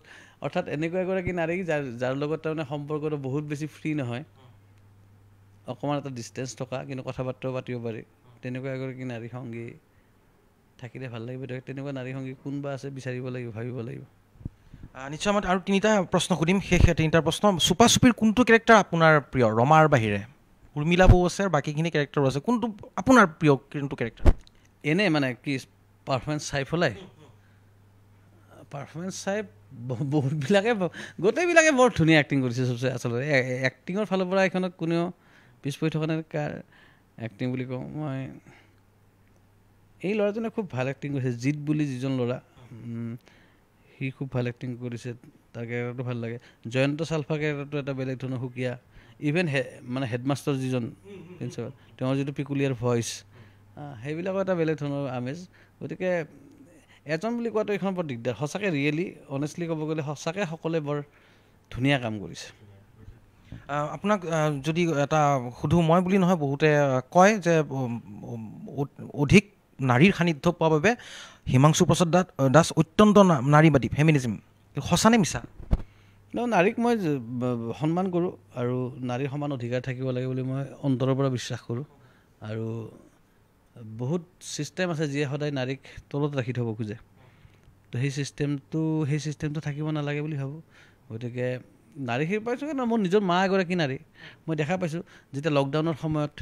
অৰ্থাৎ এনেকুৱা এগৰাকী নাৰী যাৰ লগত তাৰমানে সম্পৰ্কটো বহুত বেছি ফ্ৰী নহয়, অকণমান এটা ডিষ্টেঞ্চ থকা, কিন্তু কথা বাৰ্তাও পাতিব পাৰি, তেনেকুৱা এগৰাকী নাৰী সংগী থাকিলে ভাল লাগিব। তেনেকুৱা নাৰী সংগী কোনোবা আছে বিচাৰিব লাগিব, ভাবিব লাগিব। নিশ্চয়। মই আৰু 3টা প্ৰশ্ন সুধিম, শেষ 3টা প্ৰশ্ন। চুপা চুপিৰ কোনটো কেৰেক্টাৰ আপোনাৰ প্ৰিয়, ৰমাৰ বাহিৰে? উৰ্মিলা বৌ আছে আৰু বাকীখিনি কেৰেক্টাৰো আছে, কোনটো আপোনাৰ প্ৰিয় কোনটো কেৰেক্টাৰ? এনেই মানে কি পাৰফৰ্মেঞ্চ চাই পেলাই পাৰফৰ্মেঞ্চ চাই বহুতবিলাকে গোটেইবিলাকে বৰ ধুনীয়া এক্টিং কৰিছে চবচে। আচলতে এক্টিঙৰ ফালৰ পৰা এইখনত কোনেও পিছ পৰি থকা নাই। কাৰ এক্টিং বুলি কওঁ মই, এই ল'ৰাজনে খুব ভাল এক্টিং কৰিছে। জিৎ বুলি যিজন ল'ৰা, সি খুব ভাল এক্টিং কৰিছে, তাৰ কেৰেক্টাৰটো ভাল লাগে। জয়ন্ত চালফা কেৰেক্টাৰটো এটা বেলেগ ধৰণৰ সুকীয়া। ইভেন মানে হেডমাষ্টাৰ যিজন প্ৰিন্সিপাল, তেওঁৰ যিটো পিকুলিয়াৰ ভইচ, সেইবিলাকো এটা বেলেগ ধৰণৰ আমেজ। গতিকে এজন বুলি কোৱাটো এইখন বৰ দিগদাৰ। সঁচাকৈ ৰিয়েলি অনেষ্টলি ক'ব গ'লে সঁচাকৈ সকলোৱে বৰ ধুনীয়া কাম কৰিছে। আপোনাক যদি এটা সুধোঁ, মই বুলি নহয় বহুতে কয় যে অধিক নাৰীৰ সান্নিধ্য পোৱাৰ বাবে হিমাংশু প্ৰসাদ দাস অত্যন্ত নাৰীবাদী, ফেমিনিজিম, সঁচা নে মিছা? নাৰীক মই সন্মান কৰোঁ আৰু নাৰীৰ সমান অধিকাৰ থাকিব লাগে বুলি মই অন্তৰৰ পৰা বিশ্বাস কৰোঁ। আৰু বহুত ছিষ্টেম আছে যিয়ে সদায় নাৰীক তলত ৰাখি থ'ব খোজে, তো সেই ছিষ্টেমটো থাকিব নালাগে বুলি ভাবোঁ। গতিকে নাৰী সেই পাইছোঁ ন, মোৰ নিজৰ মা এগৰাকী নাৰী। মই দেখা পাইছোঁ যেতিয়া লকডাউনৰ সময়ত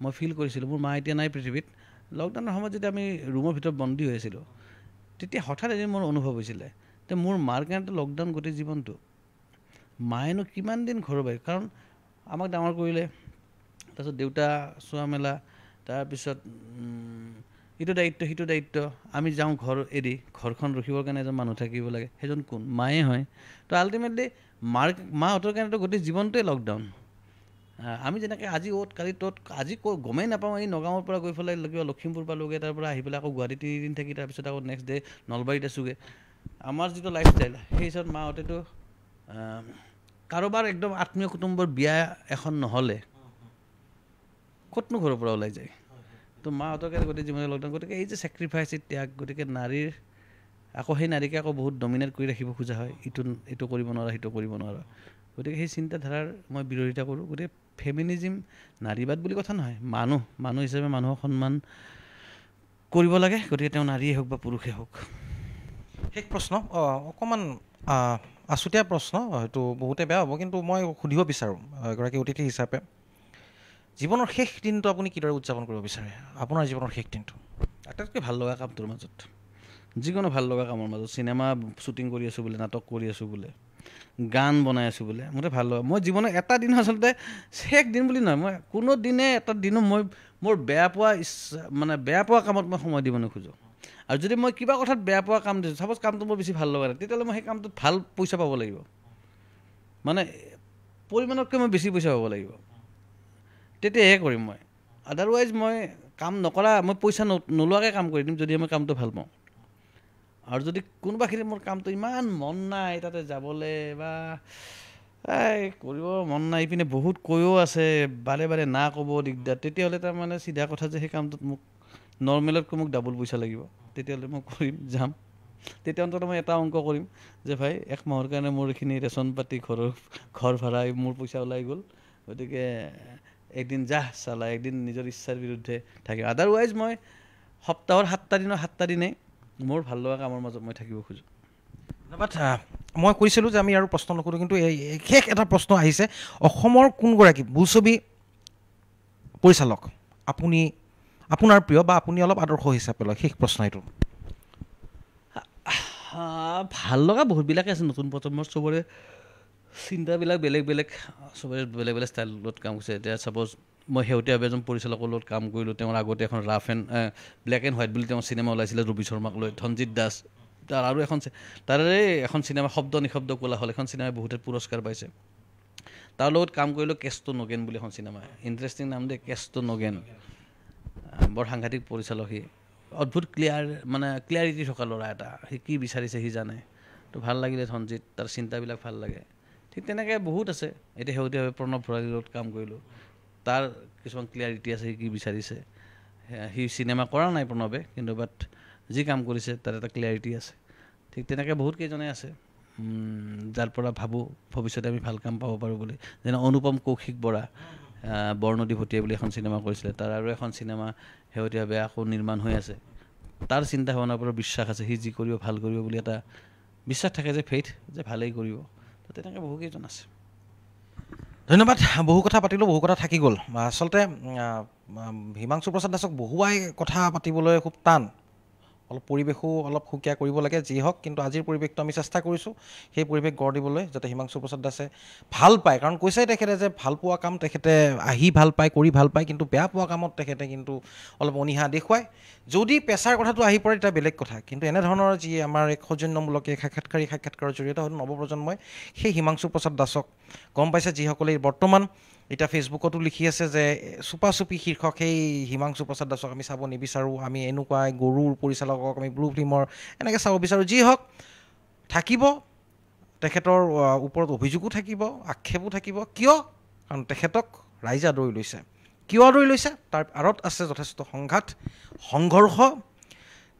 মই ফিল কৰিছিলোঁ, মোৰ মা এতিয়া নাই পৃথিৱীত। লকডাউনৰ সময়ত যেতিয়া আমি ৰুমৰ ভিতৰত বন্দী হৈ আছিলোঁ, তেতিয়া হঠাৎ এদিন মোৰ অনুভৱ হৈছিলে যে মোৰ মাৰ কাৰণেতো লকডাউন গোটেই জীৱনটো, মায়েনো কিমান দিন ঘৰৰ বাহিৰ, কাৰণ আমাক ডাঙৰ কৰিলে, তাৰপিছত দেউতা চোৱা মেলা, তাৰপিছত ইটো দায়িত্ব সিটো দায়িত্ব, আমি যাওঁ ঘৰ এৰি, ঘৰখন ৰখিবৰ কাৰণে এজন মানুহ থাকিব লাগে, সেইজন কোন? মায়ে হয়। তো আল্টিমেটলি মাহঁতৰ কাৰণেতো গোটেই জীৱনটোৱে লকডাউন। আমি যেনেকৈ আজি অ'ত কালি ত'ত, আজি গমেই নাপাওঁ, এই নগাঁৱৰ পৰা গৈ পেলাই কিবা লখিমপুৰ পালোগৈ, তাৰ পৰা আহি পেলাই আকৌ গুৱাহাটী 3 দিন থাকি তাৰপিছত আকৌ নেক্সট ডে নলবাৰীত আছোগৈ। আমাৰ যিটো লাইফষ্টাইল, সেই হিচাপত মাহঁতেতো কাৰোবাৰ একদম আত্মীয় কুটুম্বৰ বিয়া এখন নহ'লে ক'তনো ঘৰৰ পৰা ওলাই যায়। তো মাহঁতৰ কাৰণে গোটেই জীৱনে লকডাউন। গতিকে এই যে ছেক্ৰিফাইচ, এই ত্যাগ, গতিকে নাৰীৰ আকৌ সেই নাৰীকে আকৌ বহুত ডমিনেট কৰি ৰাখিব খোজা হয়, এইটো কৰিব নোৱাৰা, সেইটো কৰিব নোৱাৰা। গতিকে সেই চিন্তাধাৰাৰ মই বিৰোধিতা কৰোঁ। গতিকে ফেমিনিজিম, নাৰীবাদ বুলি কথা নহয়, মানুহ হিচাপে মানুহক সন্মান কৰিব লাগে। গতিকে তেওঁ নাৰীয়ে হওক বা পুৰুষেই হওক। শেষ প্ৰশ্ন, অকণমান আছুতীয়া প্ৰশ্ন, হয়তো বহুতে বেয়া হ'ব, কিন্তু মই সুধিব বিচাৰোঁ এগৰাকী অতিথি হিচাপে, জীৱনৰ শেষ দিনটো আপুনি কিদৰে উদযাপন কৰিব বিচাৰে? আপোনাৰ জীৱনৰ শেষ দিনটো আটাইতকৈ ভাল লগা কামটোৰ মাজত, যিকোনো ভাল লগা কামৰ মাজত, চিনেমা শ্বুটিং কৰি আছোঁ বোলে, নাটক কৰি আছোঁ বোলে, গান বনাই আছোঁ বোলে, মোতে ভাল লগা। মই জীৱনৰ এটা দিন আচলতে শেষ দিন বুলি নহয়, মই কোনো দিনে এটা দিনো মই মোৰ বেয়া পোৱা কামত মই সময় দিব নোখোজোঁ। আৰু যদি মই কিবা কথাত বেয়া পোৱা কাম দিছোঁ, ছাপ'জ কামটো মোৰ বেছি ভাল লগা নাই, তেতিয়াহ'লে মই সেই কামটোত ভাল পইচা পাব লাগিব, মানে পৰিমাণতকৈ মই বেছি পইচা পাব লাগিব, তেতিয়াহে কৰিম মই। আদাৰৱাইজ মই কাম নকৰা, মই পইচা নোলোৱাকৈ কাম কৰি দিম যদি মই কামটো ভাল পাওঁ। আৰু যদি কোনোবাখিনি মোৰ কামটো ইমান মন নাই তাতে যাবলৈ, বা কৰিব মন নাই, ইপিনে বহুত কৈও আছে, বাৰে বাৰে না ক'ব দিগদাৰ, তেতিয়াহ'লে তাৰমানে চিধা কথা যে সেই কামটোত মোক নৰ্মেলতকৈ মোক ডাবল পইচা লাগিব, তেতিয়াহ'লে মই কৰিম, যাম। তেতিয়া অন্তত মই এটা অংক কৰিম যে ভাই 1 মাহৰ কাৰণে মোৰ এইখিনি ৰেচন পাতি, ঘৰ ভাড়া, মোৰ পইচা ওলাই গ'ল, গতিকে একদিন চালা একদিন নিজৰ ইচ্ছাৰ বিৰুদ্ধে থাকিম। আদাৰৱাইজ মই সপ্তাহৰ 7টা দিনৰ 7টা দিনেই মোৰ ভাল লগা কামৰ মাজত মই থাকিব খোজোঁ। ধন্যবাদ। মই কৈছিলোঁ যে আমি আৰু প্ৰশ্ন নকৰোঁ, কিন্তু শেষ এটা প্ৰশ্ন আহিছে, অসমৰ কোনগৰাকী বোলছবি পৰিচালক আপোনাৰ প্ৰিয় বা আপুনি অলপ আদৰ্শ হিচাপে লয়? শেষ প্ৰশ্ন এইটো। ভাল লগা বহুতবিলাকে আছে নতুন প্ৰজন্মৰ, চবৰে চিন্তাবিলাক বেলেগ বেলেগ, চবৰে বেলেগ বেলেগ ষ্টাইলত কাম কৰিছে। এতিয়া ছাপ'জ মই শেহতীয়াভাৱে এজন পৰিচালকৰ লগত কাম কৰিলোঁ, তেওঁৰ আগতে এখন ব্লেক এণ্ড হোৱাইট বুলি তেওঁৰ চিনেমা ওলাইছিলে ৰবি শৰ্মাক লৈ, ধনজিৎ দাস। তাৰে এখন চিনেমা শব্দ নিশব্দ কোলাহল, এখন চিনেমাই বহুতে পুৰস্কাৰ পাইছে। তাৰ লগত কাম কৰিলোঁ কেষ্ট' নগেন বুলি এখন চিনেমা, ইণ্টাৰেষ্টিং নাম দেই, কেষ্ট' নগেন, বৰ সাংঘাতিক পৰিচালক সি, অদ্ভুত ক্লিয়াৰিটি থকা ল'ৰা এটা, সি কি বিচাৰিছে সি জানে, তো ভাল লাগিলে ধনজিৎ, তাৰ চিন্তাবিলাক ভাল লাগে। ঠিক তেনেকৈ বহুত আছে। এতিয়া শেহতীয়াভাৱে প্ৰণৱ ভৰালীৰ লগত কাম কৰিলোঁ, তাৰ কিছুমান ক্লিয়াৰিটি আছে, সি কি বিচাৰিছে। সি চিনেমা কৰা নাই প্ৰণৱে, কিন্তু বাট যি কাম কৰিছে তাৰ এটা ক্লিয়াৰিটি আছে। ঠিক তেনেকৈ বহুত কেইজনে আছে যাৰ পৰা ভাবোঁ ভৱিষ্যতে আমি ভাল কাম পাব পাৰোঁ বুলি, যেনে অনুপম কৌশিক বৰা, বৰনদী ভটিয়া বুলি এখন চিনেমা কৰিছিলে, তাৰ আৰু এখন চিনেমা শেহতীয়াভাৱে আকৌ নিৰ্মাণ হৈ আছে। তাৰ চিন্তা ভাৱনাৰ পৰা বিশ্বাস আছে, সি যি কৰিব ভাল কৰিব বুলি এটা বিশ্বাস থাকে, যে ফেইথ, যে ভালেই কৰিব। তো তেনেকৈ বহুকেইজন আছে। ধন্যবাদ। বহু কথা পাতিলোঁ, বহু কথা থাকি গ'ল। আচলতে হিমাংশু প্ৰসাদ দাসক বহুৱাই কথা পাতিবলৈ খুব টান, অলপ পৰিৱেশো অলপ সুকীয়া কৰিব লাগে, যি হওক। কিন্তু আজিৰ পৰিৱেশটো আমি চেষ্টা কৰিছোঁ সেই পৰিৱেশ গঢ় দিবলৈ, যাতে হিমাংশু প্ৰসাদ দাসে ভাল পায়। কাৰণ কৈছে তেখেতে যে ভাল পোৱা কাম তেখেতে আহি ভাল পায়, কৰি ভাল পায়, কিন্তু বেয়া পোৱা কামত তেখেতে কিন্তু অলপ অনীহা দেখুৱায়। যদি পেচাৰ কথাটো আহি পৰে তেতিয়া বেলেগ কথা, কিন্তু এনেধৰণৰ যি আমাৰ এক সৌজন্যমূলক এই সাক্ষাৎকাৰৰ জৰিয়তে হয়তো নৱপ্ৰজন্মই সেই হিমাংশু প্ৰসাদ দাসক গম পাইছে। যিসকলে বৰ্তমান এতিয়া ফেচবুকতো লিখি আছে যে চুপা চুপি শীৰ্ষক সেই হিমাংশু প্ৰসাদ দাসক আমি চাব নিবিচাৰোঁ, আমি এনেকুৱা গৰুৰ পৰিচালকক আমি ব্লু ফিল্মৰ এনেকৈ চাব বিচাৰোঁ। যি হওক, থাকিব তেখেতৰ ওপৰত অভিযোগো থাকিব, আক্ষেপো থাকিব। কিয়? কাৰণ তেখেতক ৰাইজে আদৰি লৈছে। কিয় আদৰি লৈছে? তাৰ আঁৰত আছে যথেষ্ট সংঘাত, সংঘৰ্ষ,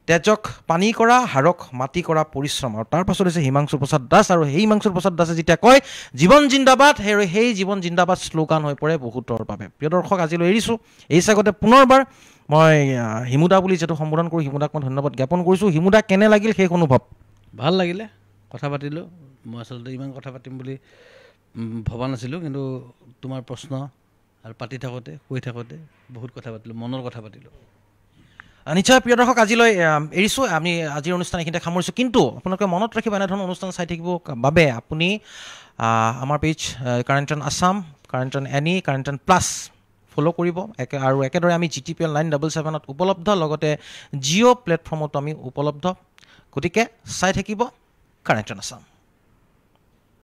তেজক পানী কৰা, হাড়ক মাটি কৰা পৰিশ্ৰম। আৰু তাৰ পাছত হৈছে হিমাংশু প্ৰসাদ দাস। আৰু সেই হিমাংশু প্ৰসাদ দাসে যেতিয়া কয় জীৱন জিন্দাবাদ, সেই জীৱন জিন্দাবাদ শ্লোগান হৈ পৰে বহুতৰ বাবে। প্ৰিয় দৰ্শক, আজিলৈ এৰিছোঁ। এই চাগতে পুনৰবাৰ মই হিমুদা বুলি যিহেতু সম্বোধন কৰোঁ, হিমুদাক মই ধন্যবাদ জ্ঞাপন কৰিছোঁ। হিমুদা, কেনে লাগিল শেষ অনুভৱ? ভাল লাগিলে, কথা পাতিলোঁ। মই আচলতে ইমান কথা পাতিম বুলি ভবা নাছিলোঁ, কিন্তু তোমাৰ প্ৰশ্ন আৰু পাতি থাকোঁতে কৈ থাকোঁতে বহুত কথা পাতিলোঁ, মনৰ কথা পাতিলোঁ। নিশ্চয় প্ৰিয় দৰ্শক, আজিলৈ এৰিছোঁ। আমি আজিৰ অনুষ্ঠান এইখিনিতে সামৰিছোঁ। কিন্তু আপোনালোকে মনত ৰাখিব, এনেধৰণৰ অনুষ্ঠান চাই থাকিবৰ বাবে আপুনি আমাৰ page current on Assam, current on any, current on plus follow' কৰিব। আৰু একেদৰে আমি GTPL 977 উপলব্ধ, লগতে জিঅ' প্লেটফৰ্মতো আমি উপলব্ধ। গতিকে চাই থাকিব কাৰেণ্ট অন আছাম।